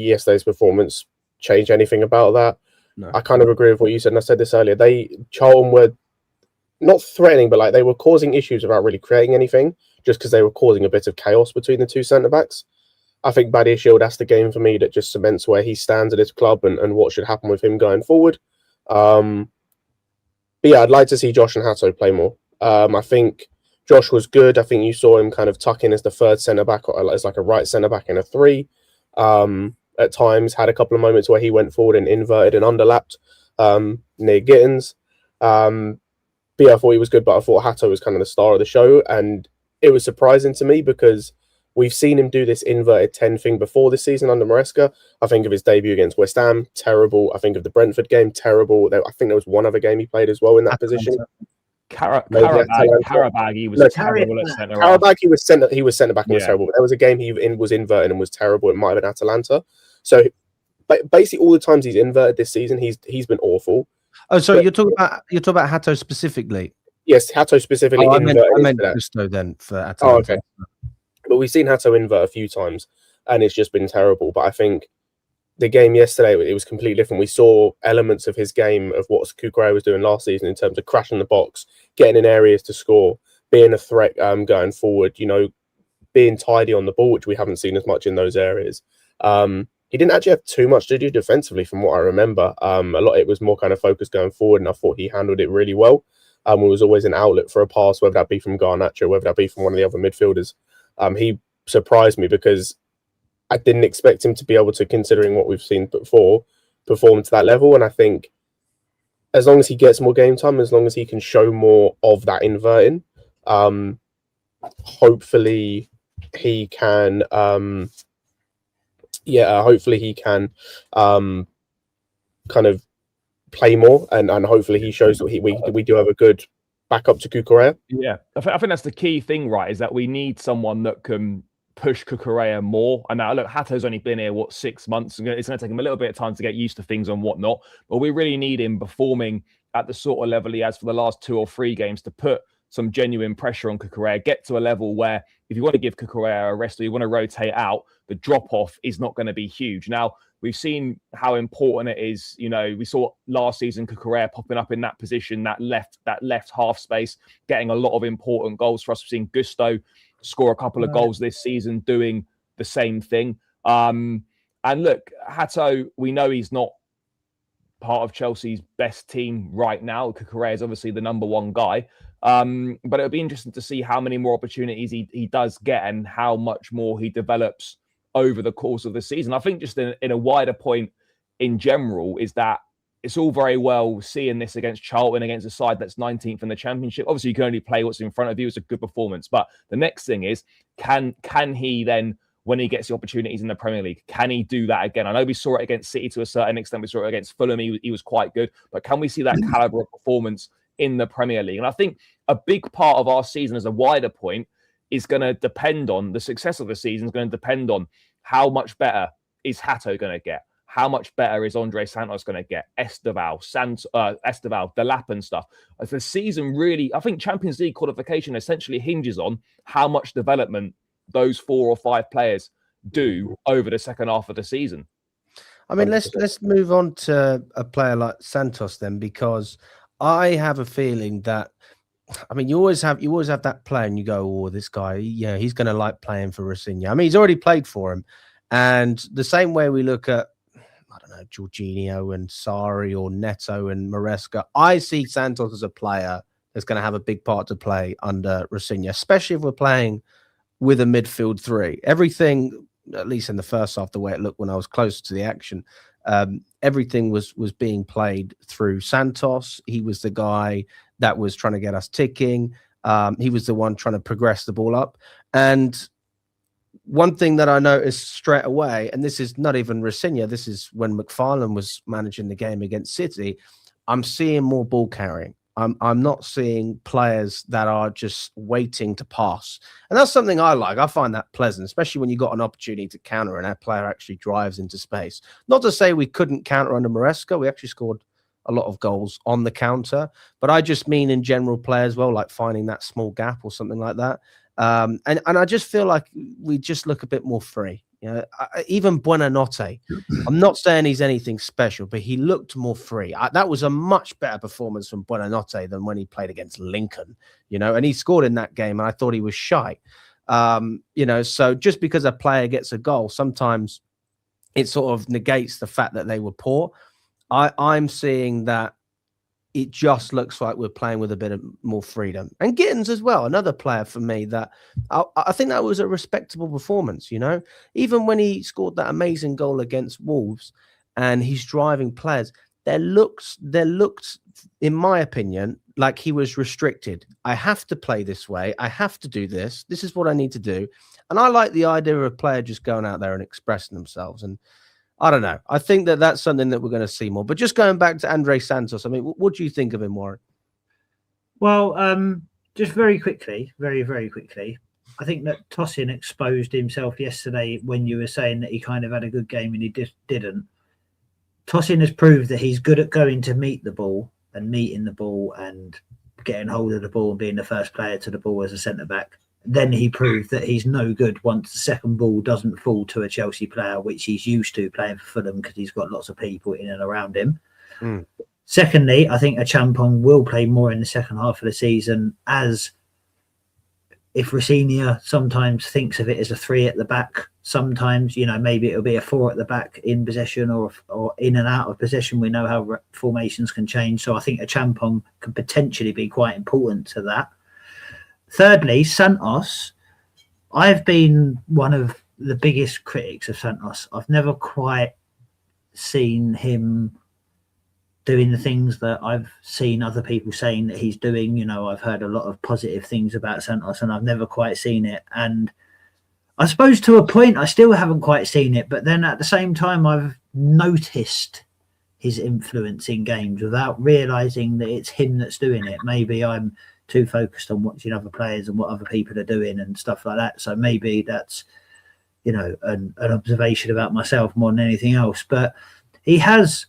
yesterday's performance changed anything about that. No. I kind of agree with what you said, and I said this earlier. Charlton were not threatening, but like they were causing issues without really creating anything, just because they were causing a bit of chaos between the two centre-backs. I think Badiashile, that's the game for me that just cements where he stands at his club and what should happen with him going forward. But yeah, I'd like to see Josh and Hato play more. I think Josh was good. I think you saw him kind of tuck in as the third centre-back, or as like a right centre-back in a 3. At times, had a couple of moments where he went forward and inverted and underlapped near Gittins. But yeah, I thought he was good, but I thought Hato was kind of the star of the show. And it was surprising to me because we've seen him do this inverted 10 thing before this season under Maresca. I think of his debut against West Ham, terrible. I think of the Brentford game, terrible. I think there was one other game he played as well in that position. Carabao, he was terrible at centre. Carabao, he was centre back and was terrible. But there was a game he was inverted and was terrible. It might have been Atalanta. So basically, all the times he's inverted this season, he's been awful. Oh, so you're talking about Hato specifically? Yes, Hato specifically. I meant Gusto then for Atalanta. Oh, okay. But we've seen Hato invert a few times, and it's just been terrible. But I think the game yesterday, it was completely different. We saw elements of his game of what Cucurella was doing last season in terms of crashing the box, getting in areas to score, being a threat going forward, being tidy on the ball, which we haven't seen as much in those areas. He didn't actually have too much to do defensively from what I remember. A lot it was more kind of focused going forward, and I thought he handled it really well. It was always an outlet for a pass, whether that be from Garnacho, whether that be from one of the other midfielders. He surprised me because I didn't expect him to be able to, considering what we've seen before, perform to that level. And I think as long as he gets more game time, as long as he can show more of that inverting, hopefully he can... hopefully he can kind of play more, and hopefully he shows that we do have a good backup to Cucurella. Yeah, I think that's the key thing, right? Is that we need someone that can push Cucurella more. And now, look, Hato's only been here, 6 months? It's going to take him a little bit of time to get used to things and whatnot. But we really need him performing at the sort of level he has for the last 2 or 3 games to put some genuine pressure on Cucurella, get to a level where if you want to give Cucurella a rest or you want to rotate out, the drop-off is not going to be huge. Now, we've seen how important it is. We saw last season Cucurella popping up in that position, that left half space, getting a lot of important goals for us. We've seen Gusto score a couple of goals this season doing the same thing. And look, Hato, we know he's not part of Chelsea's best team right now. Cucurella is obviously the number 1 guy. But it'll be interesting to see how many more opportunities he does get and how much more he develops over the course of the season. I think just in a wider point in general is that it's all very well seeing this against Charlton, against a side that's 19th in the Championship. Obviously, you can only play what's in front of you. It's a good performance. But the next thing is, can he then, when he gets the opportunities in the Premier League, can he do that again? I know we saw it against City to a certain extent. We saw it against Fulham. He was quite good. But can we see that calibre of performance in the Premier League? And I think a big part of our season as a wider point is going to depend on the success of the season, is going to depend on how much better is Hato going to get? How much better is Andre Santos going to get? Esteval, Delap and stuff. As the season really, I think Champions League qualification essentially hinges on how much development those 4 or 5 players do over the second half of the season. I mean, let's move on to a player like Santos then, because I have a feeling that, I mean, you always have that player and you go, oh, this guy, he's going to like playing for Rosenior. I mean, he's already played for him. And the same way we look at, I don't know, Jorginho and Sarri or Neto and Maresca, I see Santos as a player that's going to have a big part to play under Rosenior, especially if we're playing with a midfield 3. Everything, at least in the first half, the way it looked when I was closer to the action, everything was being played through Santos. He was the guy that was trying to get us ticking. He was the one trying to progress the ball up. And one thing that I noticed straight away, and this is not even Rosenior, this is when McFarlane was managing the game against City, I'm seeing more ball carrying. I'm not seeing players that are just waiting to pass. And that's something I like. I find that pleasant, especially when you got an opportunity to counter and that player actually drives into space. Not to say we couldn't counter under Maresca. We actually scored a lot of goals on the counter. But I just mean in general play as well, like finding that small gap or something like that. And I just feel like we just look a bit more free. Even Buonanotte, I'm not saying he's anything special, but he looked more free. That was a much better performance from Buonanotte than when he played against Lincoln, and he scored in that game, and I thought he was shy. So just because a player gets a goal, sometimes it sort of negates the fact that they were poor. I'm seeing that it just looks like we're playing with a bit of more freedom. And Gittins as well, another player for me that I think that was a respectable performance, Even when he scored that amazing goal against Wolves and he's driving players, there looked, in my opinion, like he was restricted. I have to play this way. I have to do this. This is what I need to do. And I like the idea of a player just going out there and expressing themselves. And I don't know. I think that that's something that we're going to see more. But just going back to Andre Santos, I mean, what do you think of him, Warren? Well, just very quickly, very, very quickly, I think that Tosin exposed himself yesterday when you were saying that he kind of had a good game and he just didn't. Tosin has proved that he's good at going to meet the ball and meeting the ball and getting hold of the ball and being the first player to the ball as a centre-back. Then he proved that he's no good once the second ball doesn't fall to a Chelsea player, which he's used to playing for Fulham because he's got lots of people in and around him. Secondly, I think Achampong will play more in the second half of the season, as if Rosenior sometimes thinks of it as a 3 at the back, sometimes, maybe it'll be a 4 at the back in possession or in and out of possession. We know how formations can change. So I think Achampong could potentially be quite important to that. Thirdly, Santos. I've been one of the biggest critics of Santos. I've never quite seen him doing the things that I've seen other people saying that he's doing. I've heard a lot of positive things about Santos and I've never quite seen it. And I suppose to a point, I still haven't quite seen it. But then at the same time, I've noticed his influence in games without realising that it's him that's doing it. Maybe I'm too focused on watching other players and what other people are doing and stuff like that. So maybe that's, an observation about myself more than anything else. But he has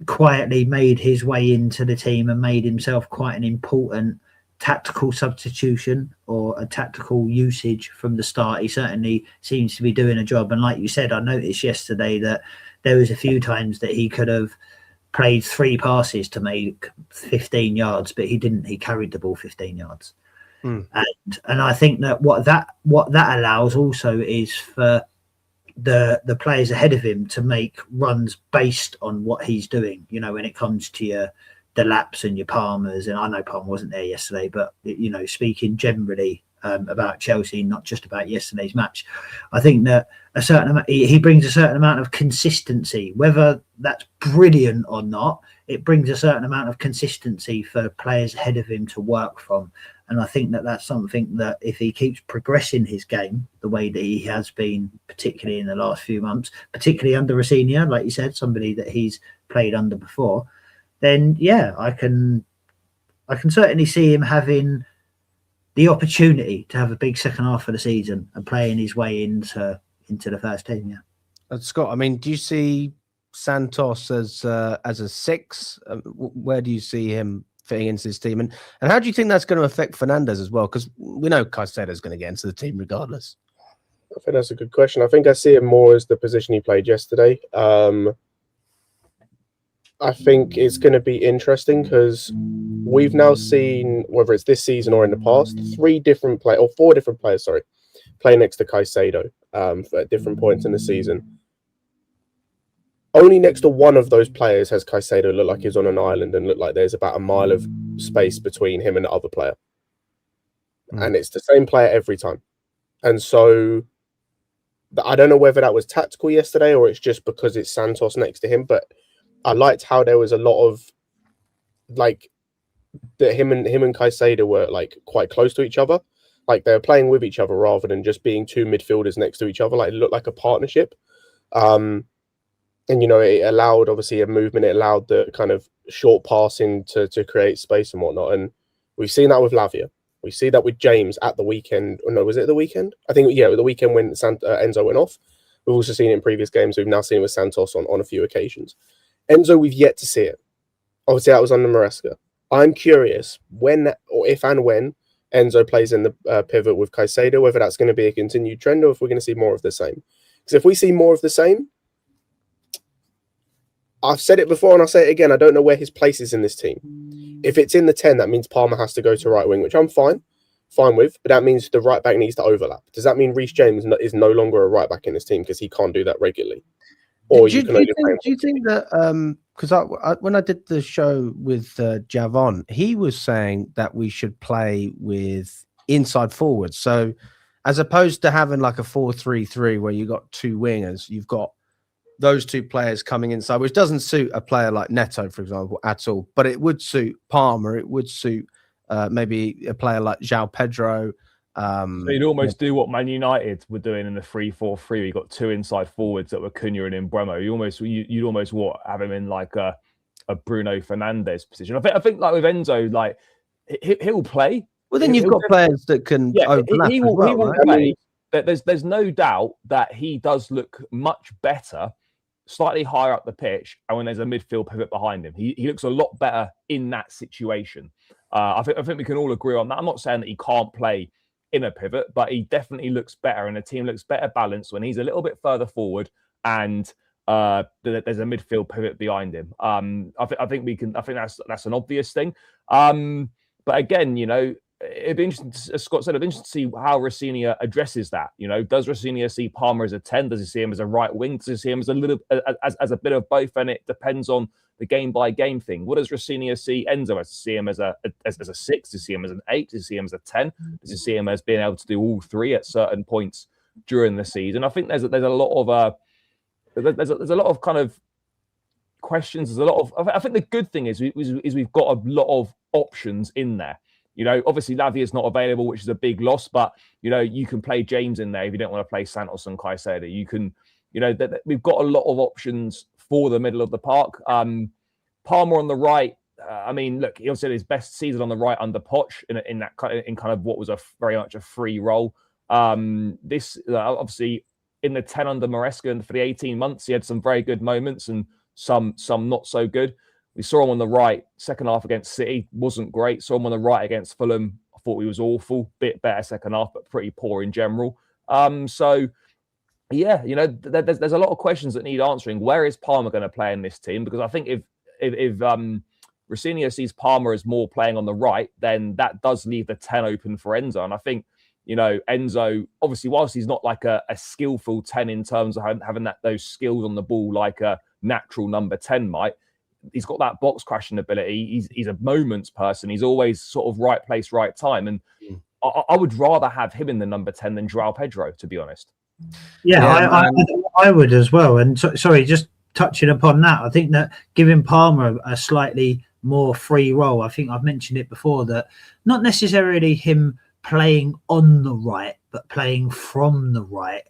quietly made his way into the team and made himself quite an important tactical substitution or a tactical usage from the start. He certainly seems to be doing a job. And like you said, I noticed yesterday that there was a few times that he could have played 3 passes to make 15 yards, but he didn't. He carried the ball 15 yards. And I think that what that allows also is for the players ahead of him to make runs based on what he's doing. When it comes to your Delaps and your Palmers, and I know Palmer wasn't there yesterday, but speaking generally about Chelsea, not just about yesterday's match, I think that he brings a certain amount of consistency. Whether that's brilliant or not, it brings a certain amount of consistency for players ahead of him to work from. And I think that that's something that if he keeps progressing his game the way that he has been, particularly in the last few months, particularly under Rosenior, like you said, somebody that he's played under before, then yeah, I can certainly see him having the opportunity to have a big second half of the season and playing his way into the first team. Yeah. Scott, I mean, do you see Santos as a 6? Where do you see him fitting into this team? And how do you think that's going to affect Fernandes as well? Because we know Caicedo's going to get into the team regardless. I think that's a good question. I think I see him more as the position he played yesterday. I think it's going to be interesting because we've now seen, whether it's this season or in the past, 4 different players, play next to Caicedo at different points in the season. Only next to one of those players has Caicedo look like he's on an island and look like there's about a mile of space between him and the other player. And it's the same player every time. And so I don't know whether that was tactical yesterday or it's just because it's Santos next to him, but I liked how there was a lot of that him and Caicedo were quite close to each other. Like they were playing with each other rather than just being 2 midfielders next to each other. Like it looked like a partnership. And it allowed obviously a movement. It allowed the kind of short passing to create space and whatnot. And we've seen that with Lavia. We see that with James at the weekend. Or no, was it the weekend? I think the weekend when Enzo went off. We've also seen it in previous games. We've now seen it with Santos on a few occasions. Enzo, we've yet to see it. Obviously, that was under Maresca. I'm curious when, or if and when, Enzo plays in the pivot with Caicedo, whether that's going to be a continued trend or if we're going to see more of the same. Because if we see more of the same, I've said it before and I'll say it again, I don't know where his place is in this team. If it's in the 10, that means Palmer has to go to right wing, which I'm fine with, but that means the right back needs to overlap. Does that mean Reece James is no longer a right back in this team because he can't do that regularly? Or do you think that because when I did the show with Javon, he was saying that we should play with inside forwards. So as opposed to having like a 4-3-3 where you got 2 wingers, you've got those two players coming inside, which doesn't suit a player like Neto, for example, at all. But it would suit Palmer. It would suit maybe a player like João Pedro. So you'd almost do what Man United were doing in the 3-4-3. You got two inside forwards that were Cunha and Mbeumo. You'd almost have him in like a Bruno Fernandes position. I think like with Enzo, like he'll play. Well, then you've got players that can overlap. He will right? play. There's no doubt that he does look much better, slightly higher up the pitch, and when there's a midfield pivot behind him, he looks a lot better in that situation. I think we can all agree on that. I'm not saying that he can't play in a pivot, but he definitely looks better, and the team looks better balanced when he's a little bit further forward and there's a midfield pivot behind him. I think that's an obvious thing. But again, it'd be interesting, as Scott said, it'd be interesting to see how Rosenior addresses that. Does Rosenior see Palmer as a 10? Does he see him as a right wing? Does he see him as a bit of both? And it depends on the game by game thing. What does Rosenior see Enzo as? Does he see him as a 6? Does he see him as an 8? Does he see him as a 10? Does he see him as being able to do all three at certain points during the season? I think there's a lot of kind of questions. There's a lot of. I think the good thing is we've got a lot of options in there. Obviously Lavia is not available, which is a big loss, but you can play James in there if you don't want to play Santos and Caicedo. You can, we've got a lot of options for the middle of the park. Palmer on the right. I mean, look, he also had his best season on the right under Poch in kind of what was very much a free role. This obviously in the 10 under Maresca, and for the 18 months, he had some very good moments and some not so good. We saw him on the right, second half against City, wasn't great. Saw him on the right against Fulham. I thought he was awful, bit better second half, but pretty poor in general. So, yeah, there's a lot of questions that need answering. Where is Palmer going to play in this team? Because I think if Rosenior sees Palmer as more playing on the right, then that does leave the 10 open for Enzo. And I think, Enzo, obviously, whilst he's not like a skillful 10 in terms of having those skills on the ball like a natural number 10 might, he's got that box crashing ability. He's a moments person. He's always sort of right place, right time. And I would rather have him in the number 10 than João Pedro, to be honest. Yeah, I would as well. And sorry, just touching upon that, I think that giving Palmer a slightly more free role, I think I've mentioned it before, that not necessarily him playing on the right, but playing from the right.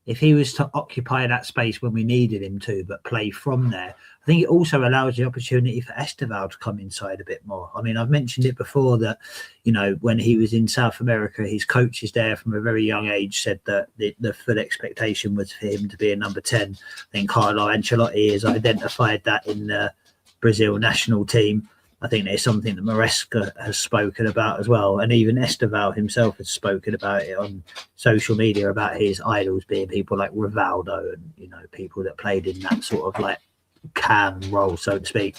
If he was to occupy that space when we needed him to, but play from there, I think it also allows the opportunity for Esteval to come inside a bit more. I mean, I've mentioned it before that, when he was in South America, his coaches there from a very young age said that the full expectation was for him to be a number 10. I think Carlo Ancelotti has identified that in the Brazil national team. I think there's something that Maresca has spoken about as well. And even Esteval himself has spoken about it on social media about his idols being people like Rivaldo and, people that played in that sort of like cam role, so to speak.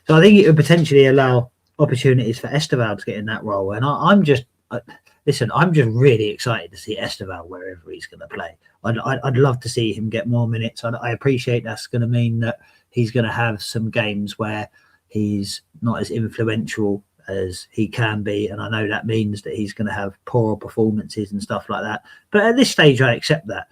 So I think it would potentially allow opportunities for Esteval to get in that role. And I'm just really excited to see Esteval wherever he's going to play. I'd love to see him get more minutes. I appreciate that's going to mean that he's going to have some games where he's not as influential as he can be, and I know that means that he's going to have poorer performances and stuff like that. But at this stage, I accept that.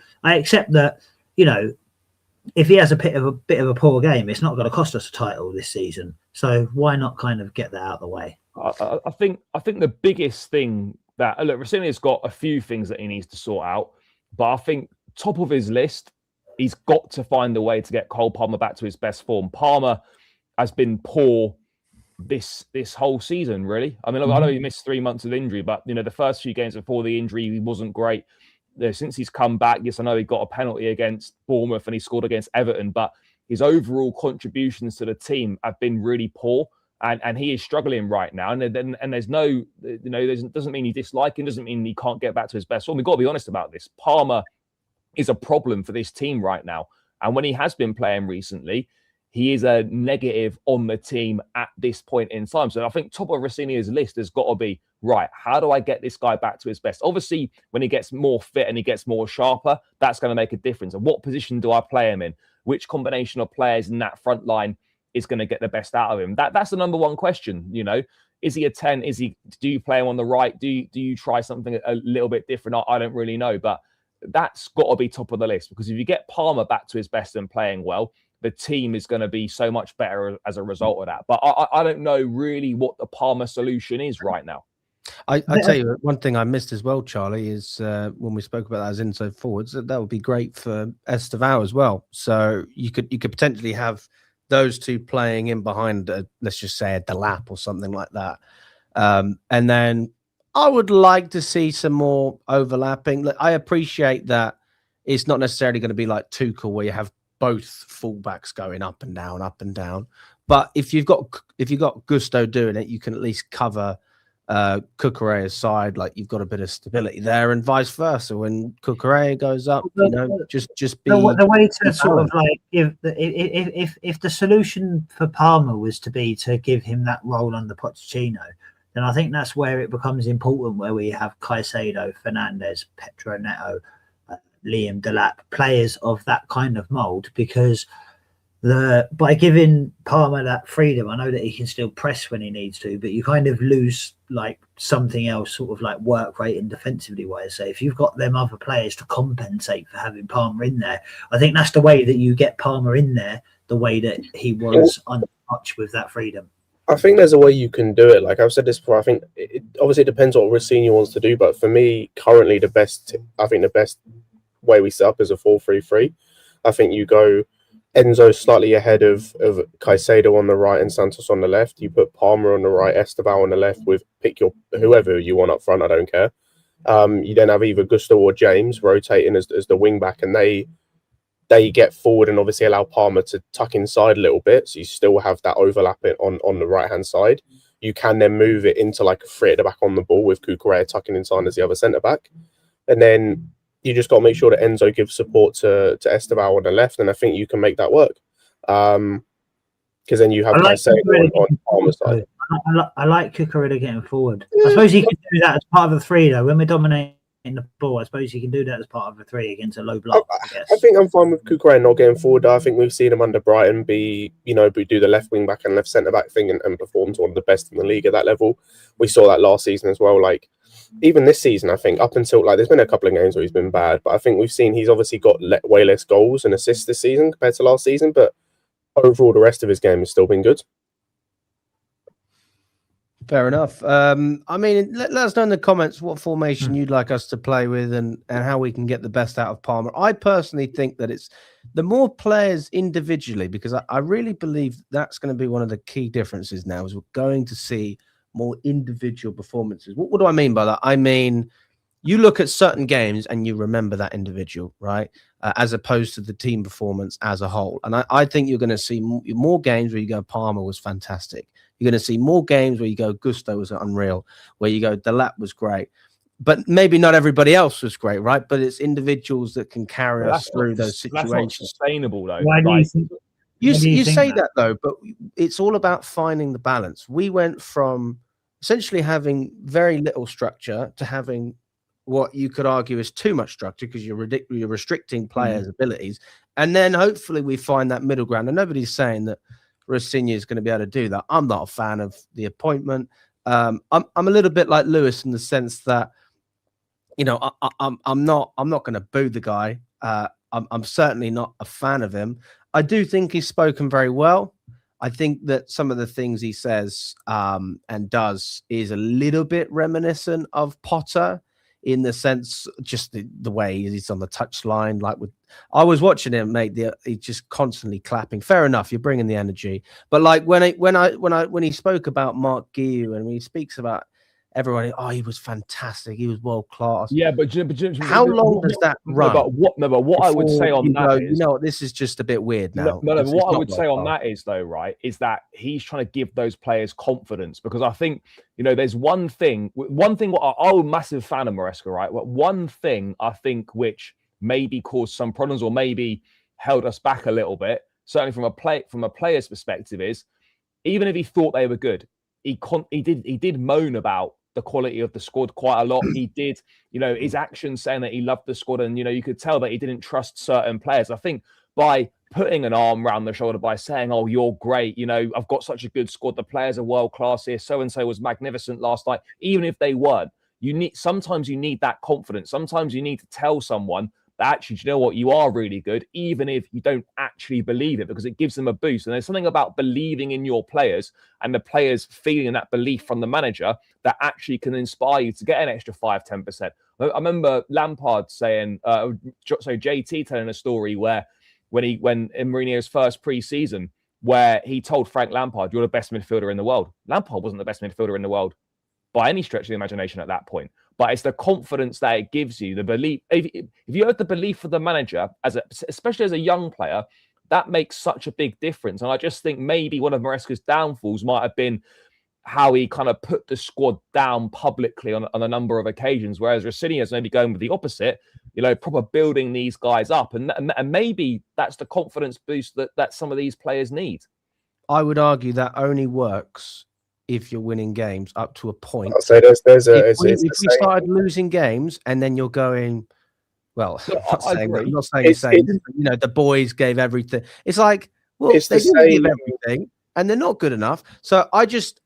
If he has a bit of a poor game, it's not going to cost us a title this season. So why not kind of get that out of the way? I think the biggest thing that Rosenior's got a few things that he needs to sort out, but I think top of his list, he's got to find a way to get Cole Palmer back to his best form. Palmer has been poor this whole season, really. I mean, I know he missed 3 months of injury, but the first few games before the injury, he wasn't great. Since he's come back, yes, I know he got a penalty against Bournemouth and he scored against Everton, but his overall contributions to the team have been really poor, and he is struggling right now. And there's no, doesn't mean you dislike him, doesn't mean he can't get back to his best form. We've got to be honest about this. Palmer is a problem for this team right now, and when he has been playing recently, he is a negative on the team at this point in time. So I think top of Rosenior's list has got to be, right, how do I get this guy back to his best? Obviously, when he gets more fit and he gets more sharper, that's going to make a difference. And what position do I play him in? Which combination of players in that front line is going to get the best out of him? That's the number one question. Is he a 10? Do you play him on the right? Do you try something a little bit different? I don't really know. But that's got to be top of the list, because if you get Palmer back to his best and playing well, the team is going to be so much better as a result of that. But I don't know really what the Palmer solution is right now. I tell you, one thing I missed as well, Charlie, is when we spoke about that as inside forwards, that would be great for Estevao as well. So you could potentially have those two playing in behind, let's just say a Delap or something like that. And then I would like to see some more overlapping. I appreciate that it's not necessarily going to be like Tuchel where you have both fullbacks going up and down. But if you've got Gusto doing it, you can at least cover Cucurella's side. Like, you've got a bit of stability there, and vice versa. When Cucurella goes up, just be the way to sort of like give if the solution for Palmer was to be to give him that role under Pochettino, then I think that's where it becomes important, where we have Caicedo, Fernandes, Pedro Neto, Liam Delap, players of that kind of mould, because by giving Palmer that freedom, I know that he can still press when he needs to, but you kind of lose like something else, sort of like work rate and defensively wise. So if you've got them other players to compensate for having Palmer in there, I think that's the way that you get Palmer in there, the way that he was untouched with that freedom. I think there's a way you can do it. Like I've said this before, I think it obviously depends what Rosenior wants to do, but for me, currently the best way we set up is a 4-3-3. I think you go Enzo slightly ahead of Caicedo on the right and Santos on the left. You put Palmer on the right, Estevao on the left, with pick your whoever you want up front. I don't care. You then have either Gusto or James rotating as the wing back, and they get forward and obviously allow Palmer to tuck inside a little bit. So you still have that overlapping on the right hand side. You can then move it into like a three at the back on the ball with Cucurella tucking inside as the other centre back, and then you just got to make sure that Enzo gives support to Estevao on the left, and I think you can make that work. Because then you have Caicedo on Palmer's side. I like Cucurella getting forward. I suppose he can do that as part of the three, though. When we're dominating the ball, I suppose he can do that as part of the three against a low block, I guess. I think I'm fine with Cucurella not getting forward. I think we've seen him under Brighton do the left wing back and left centre back thing and perform to one of the best in the league at that level. We saw that last season as well. Like, even this season, I think up until there's been a couple of games where he's been bad, but I think we've seen he's obviously got way less goals and assists this season compared to last season. But overall, the rest of his game has still been good. Fair enough. I mean, let us know in the comments what formation you'd like us to play with and how we can get the best out of Palmer. I personally think that it's the more players individually, because I really believe that's going to be one of the key differences now, is we're going to see more individual performances. What do I mean by that? I mean, you look at certain games and you remember that individual, right? As opposed to the team performance as a whole. And I think you're going to see more games where you go, Palmer was fantastic. You're going to see more games where you go, Gusto was unreal, where you go, Delap was great. But maybe not everybody else was great, right? But it's individuals that can carry us through those situations. That's not sustainable, though. Why do you think? You say that though, but it's all about finding the balance. We went from essentially having very little structure to having what you could argue is too much structure, because you're restricting players' abilities. And then hopefully we find that middle ground. And nobody's saying that Rosenior is going to be able to do that. I'm not a fan of the appointment. I'm a little bit like Lewis in the sense that, I'm not going to boo the guy. I'm certainly not a fan of him. I do think he's spoken very well. I think that some of the things he says and does is a little bit reminiscent of Potter, in the sense, just the way he's on the touchline. I was watching him, mate. He's just constantly clapping. Fair enough, you're bringing the energy. But like when he spoke about Marc Guiu, and when he speaks about everyone, he was fantastic. He was world class. Yeah, but how long does that run? But what I would say on that is, this is just a bit weird now. No, what I would say on that is, though, right, is that he's trying to give those players confidence, because I think, there's one thing. I'm a massive fan of Maresca, right? But one thing I think which maybe caused some problems or maybe held us back a little bit, certainly from a player's perspective, is even if he thought they were good, he did moan about the quality of the squad quite a lot. He did, his actions saying that he loved the squad, and you could tell that he didn't trust certain players. I think by putting an arm around the shoulder, by saying, "Oh, you're great. I've got such a good squad. The players are world class here. So and so was magnificent last night." Even if they weren't, sometimes you need that confidence. Sometimes you need to tell someone that actually, do you know what, you are really good, even if you don't actually believe it, because it gives them a boost. And there's something about believing in your players and the players feeling that belief from the manager that actually can inspire you to get an extra 5-10%. I remember Lampard saying, JT telling a story where when in Mourinho's first pre-season, where he told Frank Lampard, "You're the best midfielder in the world." Lampard wasn't the best midfielder in the world by any stretch of the imagination at that point. But it's the confidence that it gives you, the belief. If you have the belief of the manager, especially as a young player, that makes such a big difference. And I just think maybe one of Maresca's downfalls might have been how he kind of put the squad down publicly on a number of occasions, whereas Rosenior is maybe going with the opposite, proper building these guys up. And maybe that's the confidence boost that some of these players need. I would argue that only works if you're winning games up to a point. I'll say if we started losing games and then you're going, well, I'm not saying the boys gave everything. It's like, well, they didn't give everything and they're not good enough. So I just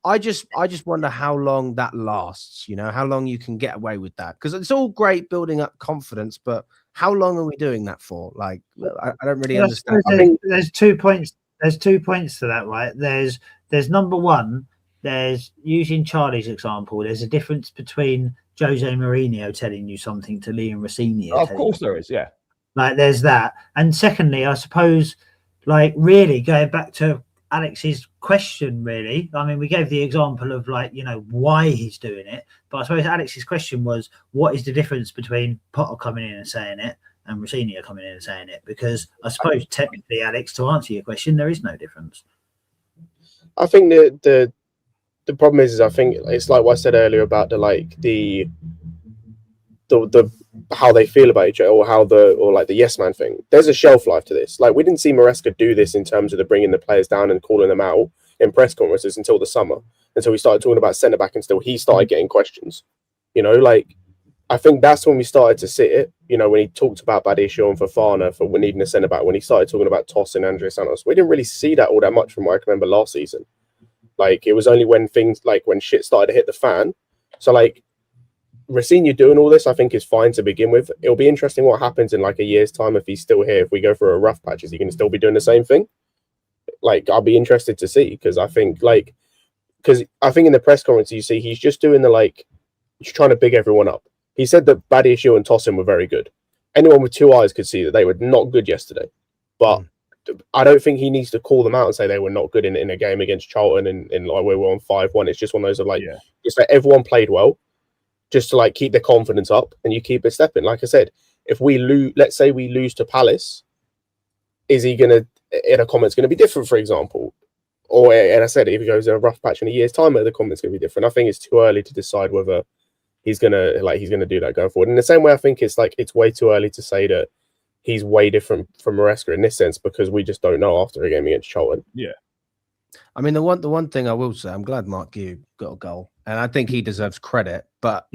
wonder how long that lasts, how long you can get away with that. Because it's all great building up confidence, but how long are we doing that for? Like, I don't really understand. I think there's 2 points. There's 2 points to that, right? There's number one, there's using Charlie's example. There's a difference between Jose Mourinho telling you something to Liam Rosenior. Of course there is, yeah. Like there's that. And secondly, I suppose, like really going back to Alex's question, really. I mean, we gave the example of why he's doing it. But I suppose Alex's question was, what is the difference between Potter coming in and saying it and Rosenior coming in and saying it? Because I suppose technically, Alex, to answer your question, there is no difference. I think the problem is I think it's like what I said earlier about the how they feel about each other, or the yes man thing. There's a shelf life to this. Like, we didn't see Maresca do this in terms of the bringing the players down and calling them out in press conferences until the summer, until we started talking about centre back, and still he started getting questions. I think that's when we started to see it. When he talked about Badiashile and Fofana for needing a centre back, when he started talking about Toss and Andre Santos, we didn't really see that all that much from what I can remember last season. Like, it was only when things when shit started to hit the fan. So Rosenior doing all this, I think, is fine to begin with. It'll be interesting what happens in a year's time if he's still here. If we go for a rough patch, is he going to still be doing the same thing? I'll be interested to see, because I think in the press conference you see he's just doing he's trying to big everyone up. He said that Badiashile and Tosin were very good. Anyone with two eyes could see that they were not good yesterday, but I don't think he needs to call them out and say they were not good in a game against Charlton and we were on 5-1. It's just one of those of just everyone played well, just to keep their confidence up, and you keep it stepping. Like I said, if we lose, let's say we lose to Palace, is he gonna in a comment's gonna be different, for example? Or, and I said, if he goes in a rough patch in a year's time, the comment's gonna be different. I think it's too early to decide whether he's gonna do that going forward. In the same way, I think it's way too early to say that he's way different from Maresca in this sense, because we just don't know after a game against Charlton. Yeah. I mean, the one thing I will say, I'm glad Marc Guiu got a goal, and I think he deserves credit. But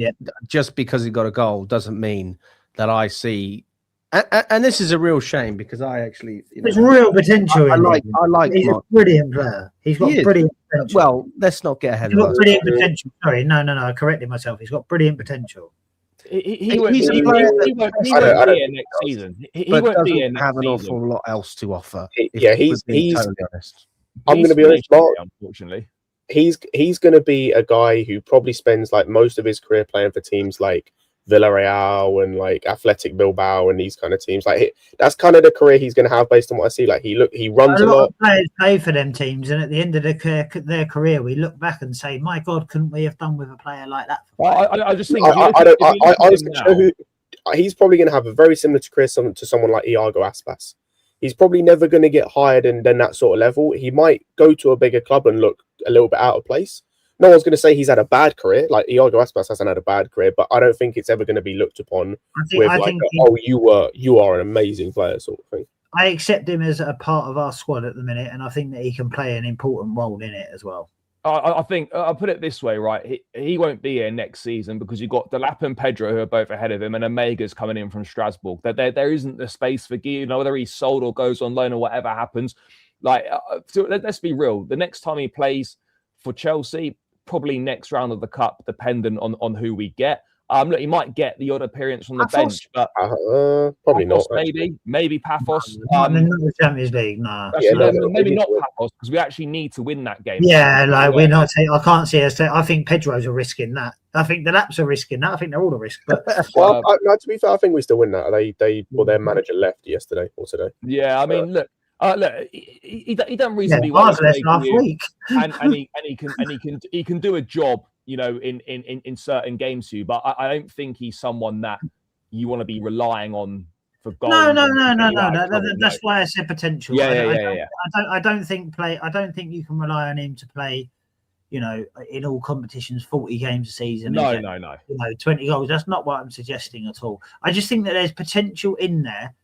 just because he got a goal doesn't mean that I see. And this is a real shame, because I actually, there's real potential. I like. He's a brilliant player. He's got brilliant potential. Well, let's not get ahead of us. Brilliant potential. Sorry, no. I corrected myself. He's got brilliant potential. He won't be here next season. He won't be here next have an season. awful lot else to offer. He's totally honest. I'm going to be honest, Mark. Unfortunately, he's going to be a guy who probably spends most of his career playing for teams like Villarreal and Athletic Bilbao and these kind of teams. That's kind of the career he's going to have based on what I see. He runs a lot. Of players play for them teams, and at the end of their career, we look back and say, "My God, couldn't we have done with a player like that?" I just think he's probably going to have a very similar career to someone like Iago Aspas. He's probably never going to get higher than that sort of level. He might go to a bigger club and look a little bit out of place. No one's going to say he's had a bad career. Iago Aspas hasn't had a bad career, but I don't think it's ever going to be looked upon you are an amazing player sort of thing. I accept him as a part of our squad at the minute, and I think that he can play an important role in it as well. I think I'll put it this way, right? He won't be here next season because you've got Delap and Pedro who are both ahead of him, and Omega's coming in from Strasbourg. There isn't the space for Guiu, whether he's sold or goes on loan or whatever happens. Let's be real. The next time he plays for Chelsea, probably next round of the cup, dependent on who we get. Look, he might get the odd appearance from the Paphos? bench, but probably Paphos, not. Actually. maybe Paphos. Not in the Champions League, no. Yeah, Maybe not Paphos, because we actually need to win that game. Yeah, like we're not. I can't see us. I think Pedro's a risk in that. I think the Laps are risking that. I think they're all a risk. But well, no, to be fair, I think we still win that. Their manager left yesterday or today. Yeah, I mean, look, he done reasonably yeah, well last week, and he can do a job, you know, in certain games for you. But I don't think he's someone that you want to be relying on for goals. No. That's why I said potential. Yeah. I don't think you can rely on him to play, you know, in all competitions, 40 games a season. No. You know, 20 goals. That's not what I'm suggesting at all. I just think that there's potential in there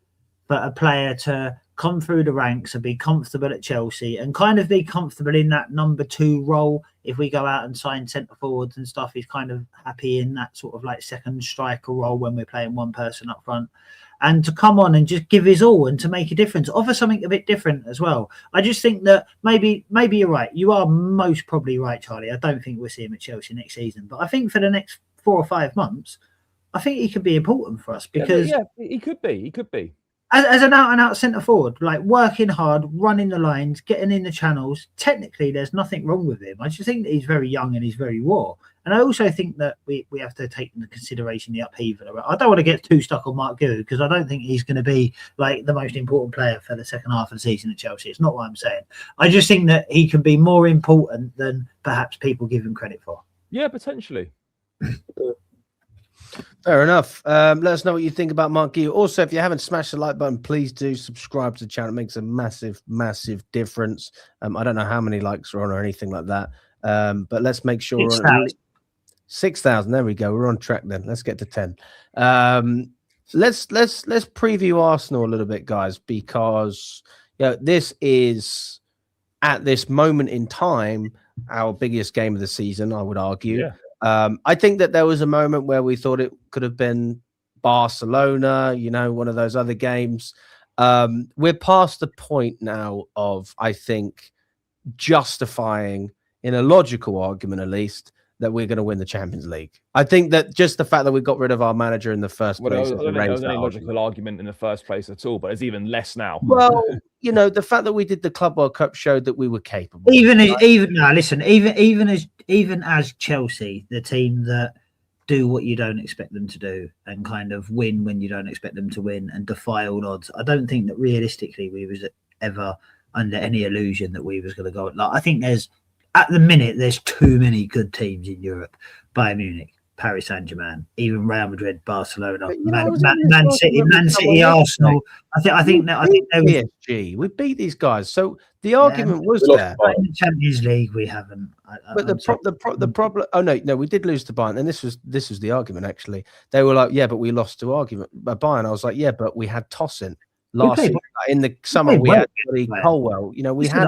for a player to come through the ranks and be comfortable at Chelsea and kind of be comfortable in that number 2 role. If we go out and sign centre forwards and stuff, he's kind of happy in that sort of like second striker role when we're playing one person up front. And to come on and just give his all and to make a difference, offer something a bit different as well. I just think that maybe you're right. You are most probably right, Charlie. I don't think we'll see him at Chelsea next season. But I think for the next 4 or 5 months, I think he could be important for us because... Yeah, he could be. As an out-and-out centre-forward, like working hard, running the lines, getting in the channels, technically there's nothing wrong with him. I just think that he's very young and he's very raw. And I also think that we have to take into consideration the upheaval. I don't want to get too stuck on Marc Guiu because I don't think he's going to be like the most important player for the second half of the season at Chelsea. It's not what I'm saying. I just think that he can be more important than perhaps people give him credit for. Yeah, potentially. Fair enough. Let us know what you think about Marc Guiu. Also, if you haven't smashed the like button, please do subscribe to the channel. It makes a massive, massive difference. I don't know how many likes are on or anything like that. But let's make sure 6,000. There we go. We're on track then. Let's get to 10. Let's preview Arsenal a little bit, guys, because this is at this moment in time our biggest game of the season, I would argue. Yeah. I think that there was a moment where we thought it could have been Barcelona, you know, one of those other games. We're past the point now of, I think, justifying, in a logical argument at least, that we're going to win the Champions League. I think that just the fact that we got rid of our manager in the first place. I don't think there was any logical argument in the first place at all, but it's even less now. Well, you know, the fact that we did the Club World Cup showed that we were capable. Even as Chelsea, the team that do what you don't expect them to do and kind of win when you don't expect them to win and defy all odds, I don't think that realistically we was ever under any illusion that we was going to go. Like, I think at the minute, there's too many good teams in Europe. Bayern Munich, Paris Saint-Germain, even Real Madrid, Barcelona, Man City, Arsenal. I think there was PSG. We beat these guys, so the argument was there. In the Champions League, we haven't. But the problem. Oh no, we did lose to Bayern, and this was the argument. Actually, they were like, yeah, but we lost to Bayern. I was like, yeah, but we had Tosin. Last season, in the summer, we had Colwell. You know, we had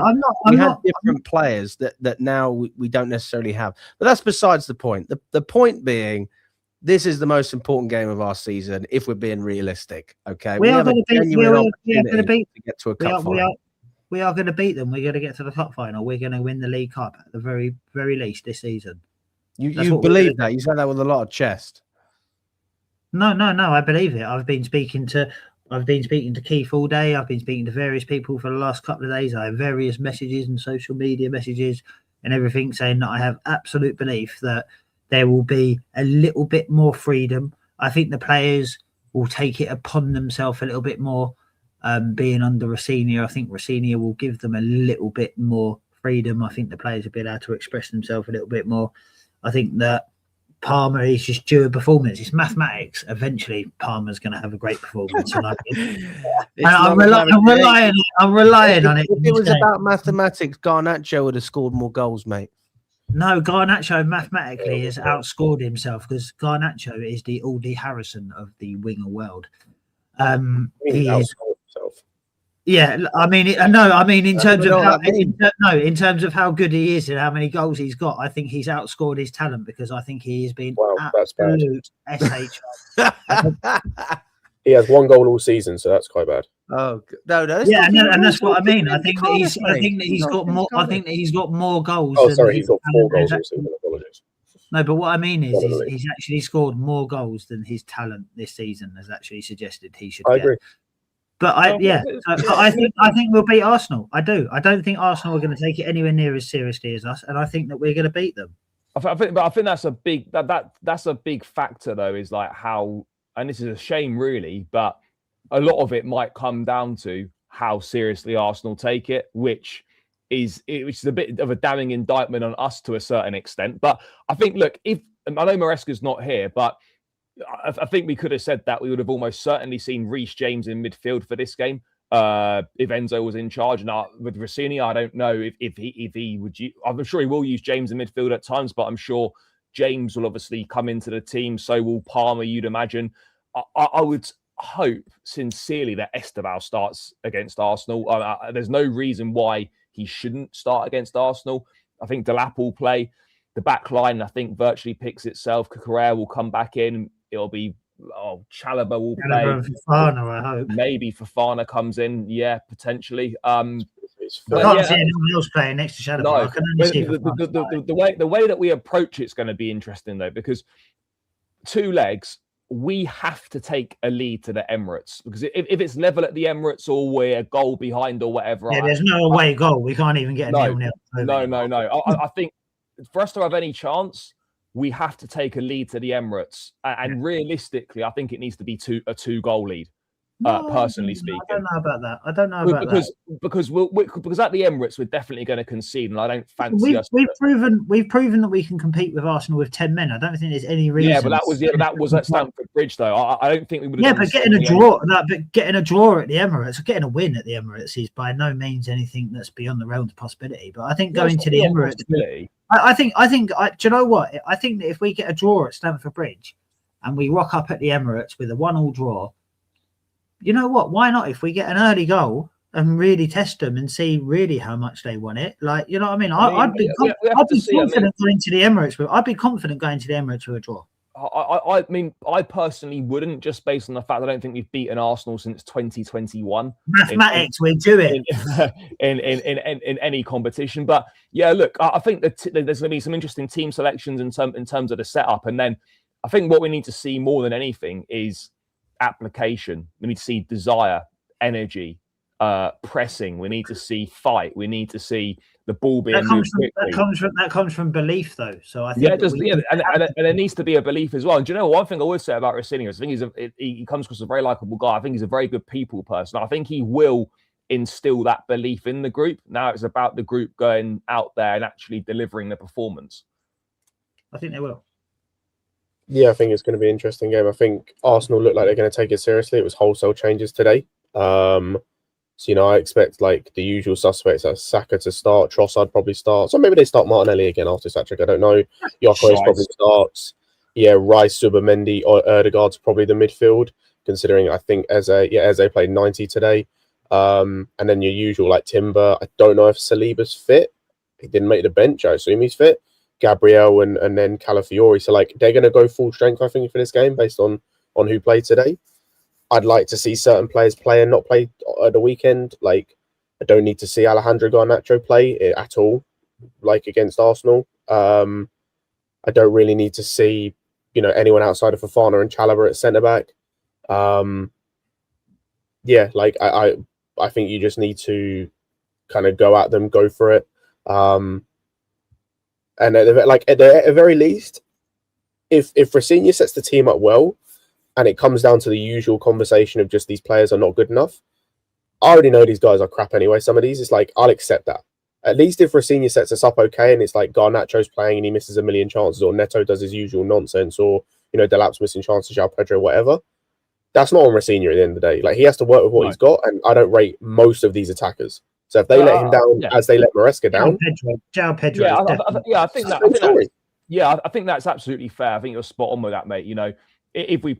different players that now we don't necessarily have. But that's besides the point. The point being, this is the most important game of our season. If we're being realistic, okay, we are going to beat to get to a cup final. We are going to beat them. We're going to get to the cup final. We're going to win the League Cup at the very, very least this season. You believe that? You said that with a lot of chest. No. I believe it. I've been speaking to Keith all day. I've been speaking to various people for the last couple of days. I have various messages and social media messages and everything saying that I have absolute belief that there will be a little bit more freedom. I think the players will take it upon themselves a little bit more. Being under Rosenior, I think Rosenior will give them a little bit more freedom. I think the players will be able to express themselves a little bit more. I think that Palmer is just due a performance. It's mathematics. Eventually, Palmer's going to have a great performance. And I'm relying on it. If it was about mathematics, Garnacho would have scored more goals, mate. No, Garnacho mathematically has outscored himself because Garnacho is the Aldi Harrison of the winger world. He is. Himself. Yeah, I mean, in terms of how good he is and how many goals he's got, I think he's outscored his talent because I think he has been absolute SH. He has 1 goal all season, so that's quite bad. Oh no, yeah, and that's what I mean. I think that he's got more. I think that he's got more goals. Oh, sorry, he's got 4 goals all season. Apologies. No, but what I mean is Definitely. he's actually scored more goals than his talent this season has actually suggested he should I get. agree. But I think we'll beat Arsenal. I do. I don't think Arsenal are going to take it anywhere near as seriously as us, and I think that we're going to beat them. I think that's a big that's a big factor though. Is like how, and this is a shame really, but a lot of it might come down to how seriously Arsenal take it, which is a bit of a damning indictment on us to a certain extent. But I think, look, if I know Maresca's not here, but I think we could have said that we would have almost certainly seen Reece James in midfield for this game if Enzo was in charge. And with Rosenior, I don't know if he would. I'm sure he will use James in midfield at times, but I'm sure James will obviously come into the team. So will Palmer, you'd imagine. I would hope sincerely that Esteval starts against Arsenal. There's no reason why he shouldn't start against Arsenal. I think Delap will play. The back line, I think, virtually picks itself. Cucurella will come back in. It'll be Chalobah will play. Fofana, I hope. Maybe Fofana comes in. Yeah, potentially. I can't see anyone else playing next to Chalobah. No, I can only see the way that we approach it's going to be interesting though, because 2 legs, we have to take a lead to the Emirates, because if it's level at the Emirates or we're a goal behind or whatever, there's no away goal. We can't even get a 0-0. No. I think for us to have any chance, we have to take a lead to the Emirates, and realistically, I think it needs to be a 2-goal lead. Personally speaking, I don't know about that. Because at the Emirates we're definitely going to concede, and I don't fancy us. We've proven that we can compete with Arsenal with 10 men. I don't think there's any reason. Yeah, but that was at Stamford Bridge though. I don't think we would have. Yeah, but getting a draw at the Emirates, or getting a win at the Emirates is by no means anything that's beyond the realms of possibility. But I think going to the Emirates, I think do you know what? I think that if we get a draw at Stamford Bridge and we rock up at the Emirates with a 1-1 draw, you know what? Why not? If we get an early goal and really test them and see really how much they want it, like, you know what I mean? I'd be confident going to the Emirates. I'd be confident going to the Emirates with a draw. I mean, I personally wouldn't, just based on the fact I don't think we've beaten Arsenal since 2021. Mathematics, we do it in any competition. But yeah, look, I think that there's going to be some interesting team selections in terms of the setup, and then I think what we need to see more than anything is application. We need to see desire, energy, pressing. We need to see fight. We need to see the ball being moved quickly. That comes from belief, though. So I think and there needs to be a belief as well. And do you know one thing I would say about Rosenior is I think he comes across a very likable guy. I think he's a very good people person. I think he will instill that belief in the group. Now it's about the group going out there and actually delivering the performance. I think they will. Yeah, I think it's going to be an interesting game. I think Arsenal look like they're going to take it seriously. It was wholesale changes today. So, I expect like the usual suspects, like Saka to start, Trossard probably starts. So maybe they start Martinelli again after Satrick. I don't know. Gyökeres probably starts. Yeah, Rice, Subamendi, or Ødegaard's probably the midfield, considering I think Eze played 90 today. And then your usual like Timber. I don't know if Saliba's fit. He didn't make the bench. I assume he's fit. Gabriel and then Calafiori. So like they're going to go full strength, I think, for this game based on who played today. I'd like to see certain players play and not play at the weekend. Like I don't need to see Alejandro Garnacho play at all, like against Arsenal. I don't really need to see anyone outside of Fofana and Chalobah at centre back. Like I think you just need to kind of go at them, go for it. And at the very least, if Rosenior sets the team up well, and it comes down to the usual conversation of just these players are not good enough, I already know these guys are crap anyway. Some of these, it's like I'll accept that. At least if Rosenior sets us up okay, and it's like Garnacho's playing and he misses a million chances, or Neto does his usual nonsense, or Delap's missing chances, João Pedro, whatever. That's not on Rosenior at the end of the day. Like he has to work with what he's got, and I don't rate most of these attackers. So if they let him down as they let Maresca down, João Pedro. I think that's absolutely fair. I think you're spot on with that, mate. If we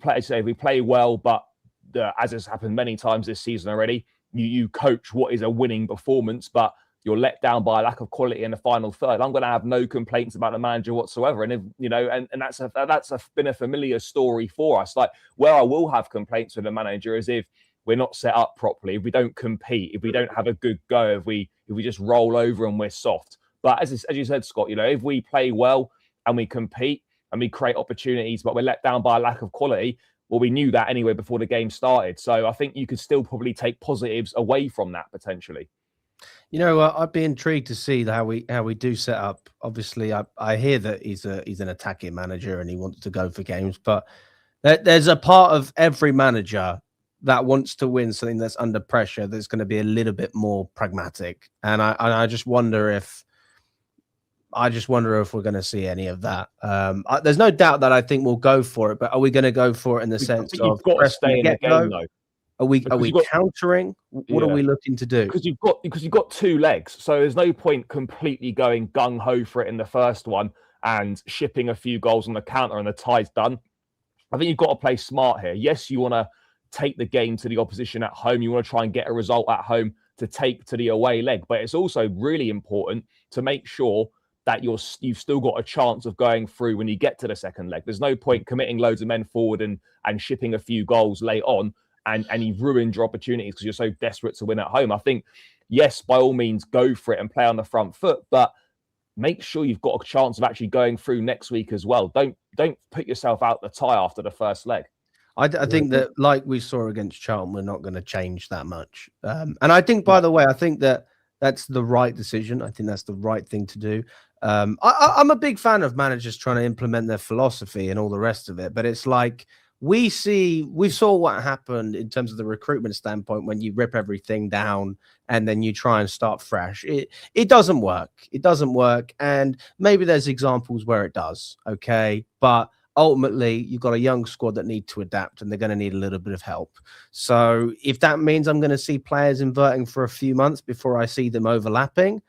play well, but as has happened many times this season already, you coach what is a winning performance, but you're let down by a lack of quality in the final third. I'm going to have no complaints about the manager whatsoever, and that's been a familiar story for us. Like where I will have complaints with the manager is if we're not set up properly, if we don't compete, if we don't have a good go, if we just roll over and we're soft. But as you said, Scott, if we play well, and we compete and we create opportunities, but we're let down by a lack of quality. Well, we knew that anyway before the game started. So I think you could still probably take positives away from that potentially. You know, I'd be intrigued to see how we do set up. Obviously, I hear that he's an attacking manager and he wants to go for games, but there's a part of every manager that wants to win something that's under pressure that's going to be a little bit more pragmatic. And I just wonder if we're going to see any of that. There's no doubt that I think we'll go for it, but are we going to go for it in the sense of you've got to stay in the game though? Are we countering? What are we looking to do? Because you've got 2 legs, so there's no point completely going gung ho for it in the first one and shipping a few goals on the counter and the tie's done. I think you've got to play smart here. Yes, you want to take the game to the opposition at home. You want to try and get a result at home to take to the away leg, but it's also really important to make sure that you've still got a chance of going through when you get to the second leg. There's no point committing loads of men forward and shipping a few goals late on and you've ruined your opportunities because you're so desperate to win at home. I think, yes, by all means, go for it and play on the front foot, but make sure you've got a chance of actually going through next week as well. Don't put yourself out the tie after the first leg. I think that, like we saw against Charlton, we're not going to change that much. And I think, by the way, I think that that's the right decision. I think that's the right thing to do. I'm a big fan of managers trying to implement their philosophy and all the rest of it, but it's like we saw what happened in terms of the recruitment standpoint when you rip everything down and then you try and start fresh. It doesn't work. It doesn't work. And maybe there's examples where it does. Okay. But ultimately, you've got a young squad that need to adapt and they're going to need a little bit of help. So if that means I'm going to see players inverting for a few months before I see them overlapping,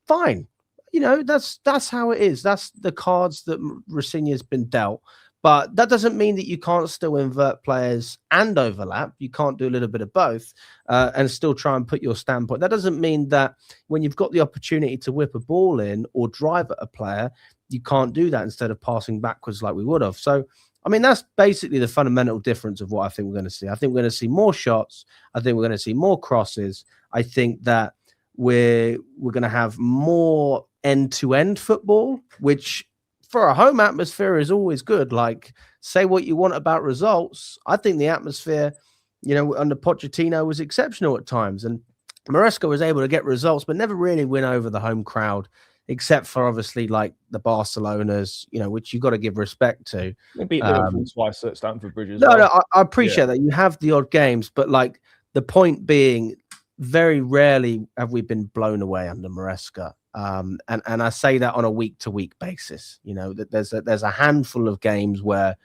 fine. You know, that's how it is. That's the cards that Rosenior's been dealt. But that doesn't mean that you can't still invert players and overlap. You can't do a little bit of both and still try and put your standpoint. That doesn't mean that when you've got the opportunity to whip a ball in or drive at a player, you can't do that instead of passing backwards like we would have. So, I mean, that's basically the fundamental difference of what I think we're going to see. I think we're going to see more shots. I think we're going to see more crosses. I think that we're going to have more end-to-end football, which for a home atmosphere is always good. Like, say what you want about results. I think the atmosphere, you know, under Pochettino was exceptional at times. And Maresca was able to get results, but never really win over the home crowd, except for obviously like the Barcelonas, you know, which you've got to give respect to. They beat Liverpool twice at Stamford Bridge as well. No, I appreciate that. You have the odd games, but like the point being, very rarely have we been blown away under Maresca. And I say that on a week-to-week basis. You know, that there's a handful of games where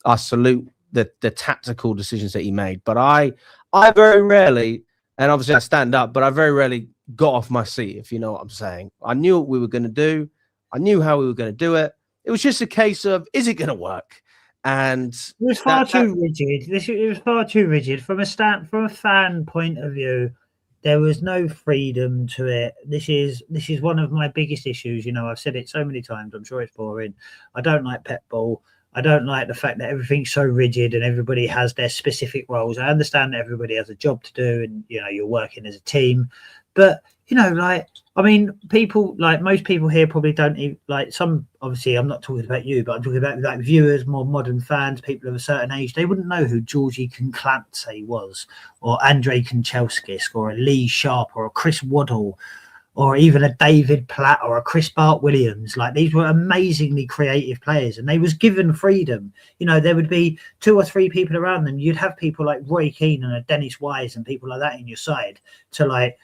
I salute the tactical decisions that he made. But I very rarely, and obviously I stand up, but I very rarely got off my seat, if you know what I'm saying. I knew what we were going to do. I knew how we were going to do it. It was just a case of, is it going to work? And it was far too rigid. It was far too rigid from a fan point of view. There was no freedom to it. This is one of my biggest issues. You know, I've said it so many times. I'm sure it's boring. I don't like Pep Ball. I don't like the fact that everything's so rigid and everybody has their specific roles. I understand that everybody has a job to do and, you know, you're working as a team. But, you know, like, I mean, people, like most people here probably don't even, like some, obviously I'm not talking about you, but I'm talking about like viewers, more modern fans, people of a certain age. They wouldn't know who Georgie Conclante was, or Andre Kanchelskis, or a Lee Sharp, or a Chris Waddle, or even a David Platt, or a Chris Bart Williams. Like, these were amazingly creative players and they was given freedom. You know, there would be 2 or 3 people around them. You'd have people like Roy Keane and a Dennis Wise and people like that in your side to like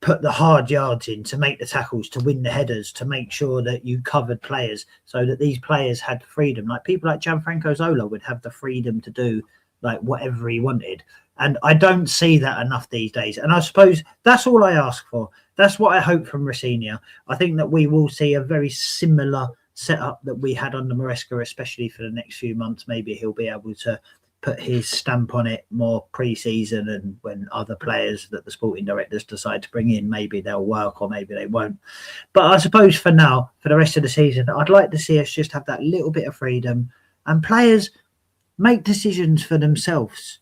put the hard yards in, to make the tackles, to win the headers, to make sure that you covered players so that these players had freedom. Like people like Gianfranco Zola would have the freedom to do like whatever he wanted. And I don't see that enough these days. And I suppose that's all I ask for. That's what I hope from Rosenior. I think that we will see a very similar setup that we had under Maresca, especially for the next few months. Maybe he'll be able to put his stamp on it more pre-season, and when other players that the sporting directors decide to bring in, maybe they'll work or maybe they won't. But I suppose for now, for the rest of the season, I'd like to see us just have that little bit of freedom and players make decisions for themselves.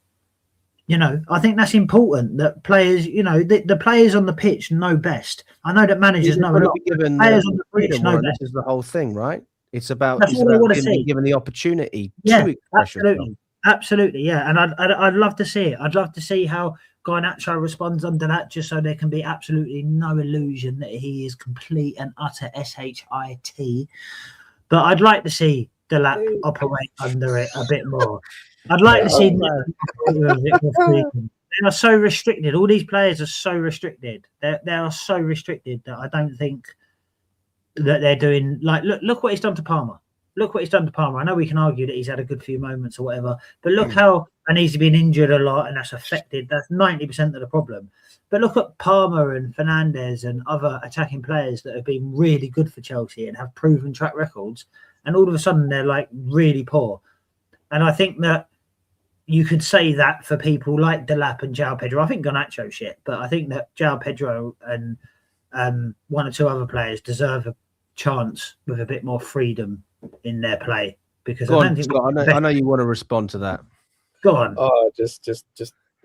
You know, I think that's important, that players, you know, the players on the pitch know best. I know that managers know a lot. Given players on the pitch know best. This is the whole thing, right? It's about, That's all I want to see. given the opportunity Yeah, to express yourself. Absolutely, yeah. And I'd love to see it. I'd love to see how Garnacho responds under that, just so there can be absolutely no illusion that he is complete and utter shit. But I'd like to see Delap operate under it a bit more. I'd like to see they are so restricted. All these players are so restricted. They are so restricted that I don't think that they're doing, like, look what he's done to Palmer. Look what he's done to Palmer. I know we can argue that he's had a good few moments or whatever, but look how, and he's been injured a lot, and that's affected. That's 90% of the problem. But look at Palmer and Fernandez and other attacking players that have been really good for Chelsea and have proven track records, and all of a sudden they're like really poor. And I think that you could say that for people like Delap and João Pedro. I think Garnacho shit, but I think that João Pedro and one or two other players deserve a chance with a bit more freedom in their play, because I know you want to respond to that. Go on. Just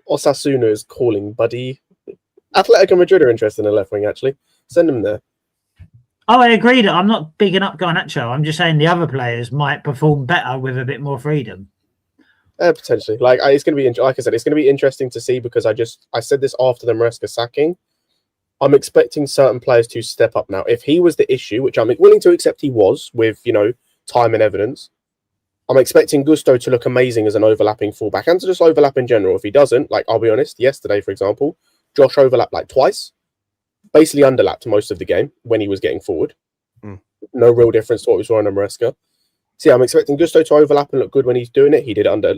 Osasuna is calling Buddy. Atletico Madrid are interested in a left wing, actually. Send him there. Oh, I agree that I'm not bigging up Garnacho. I'm just saying the other players might perform better with a bit more freedom. Potentially. Like, it's going to be, like I said, it's going to be interesting to see, because I said this after the Maresca sacking. I'm expecting certain players to step up now. If he was the issue, which I'm willing to accept he was, with, time and evidence, I'm expecting Gusto to look amazing as an overlapping fullback, and to just overlap in general. If he doesn't, like, I'll be honest, yesterday, for example, Josh overlapped like twice, basically underlapped most of the game when he was getting forward. No real difference to what we saw in Maresca. So yeah, I'm expecting Gusto to overlap and look good when he's doing it. He did it under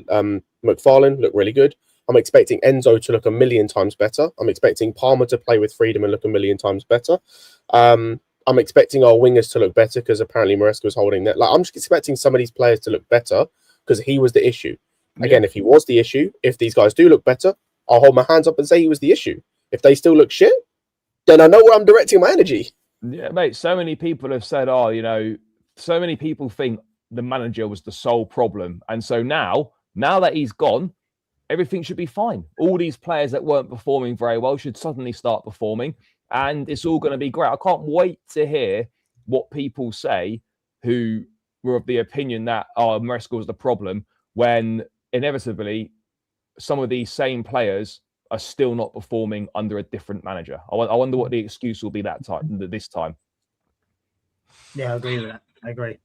McFarlane, looked really good. I'm expecting Enzo to look a million times better. I'm expecting Palmer to play with freedom and look a million times better. I'm expecting our wingers to look better, because apparently Maresca was holding that. Like, I'm just expecting some of these players to look better, because he was the issue. Again, if he was the issue, if these guys do look better, I'll hold my hands up and say he was the issue. If they still look shit, then I know where I'm directing my energy. Yeah, mate. So many people have said, so many people think the manager was the sole problem. And so now that he's gone, everything should be fine. All these players that weren't performing very well should suddenly start performing, and it's all going to be great. I can't wait to hear what people say who were of the opinion that Maresca was the problem, when inevitably some of these same players are still not performing under a different manager. I wonder what the excuse will be this time. Yeah, I agree with that. I agree.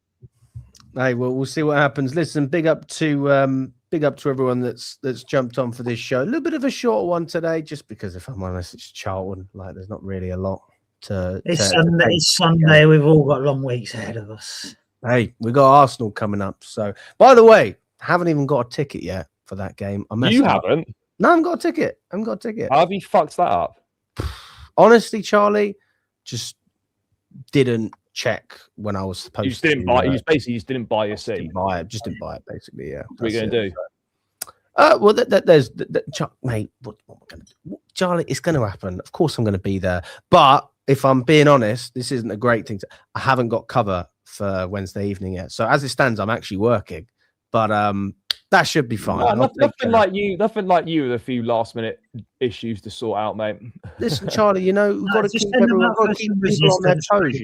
Hey, well, we'll see what happens. Listen, big up to everyone that's jumped on for this show. A little bit of a short one today, just because, if I'm honest, it's Charlton. Like, there's not really a lot to. It's Sunday. We've all got long weeks ahead of us. Hey, we got Arsenal coming up. So, by the way, haven't even got a ticket yet for that game. You haven't? No, I haven't got a ticket. How have you fucked that up? Honestly, Charlie, just didn't check when I was supposed to. You just didn't buy. You basically just didn't buy your seat. Just didn't buy it. Basically, yeah. What are you going to do? Well, there's mate. What am I going to do? Charlie, it's going to happen. Of course, I'm going to be there. But if I'm being honest, this isn't a great thing. I haven't got cover for Wednesday evening yet. So as it stands, I'm actually working. But that should be fine. No, nothing like you with a few last minute issues to sort out, mate. Listen, Charlie, we've got to keep everyone, people on their toes.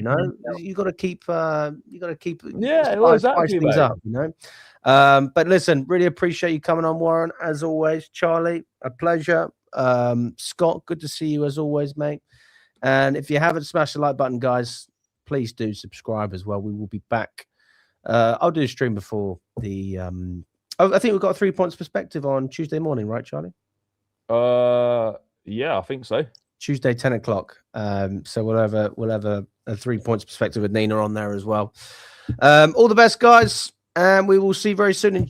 You've got to keep. Yeah, well, exactly, things up. But listen, really appreciate you coming on, Warren. As always, Charlie, a pleasure. Scott, good to see you as always, mate. And if you haven't smashed the like button, guys, please do subscribe as well. We will be back. I'll do a stream before the. I think we've got a 3 points perspective on Tuesday morning, right, Charlie? Yeah, I think so. Tuesday, 10 o'clock. So we'll have a 3 points perspective with Nina on there as well. All the best, guys, and we will see you very soon.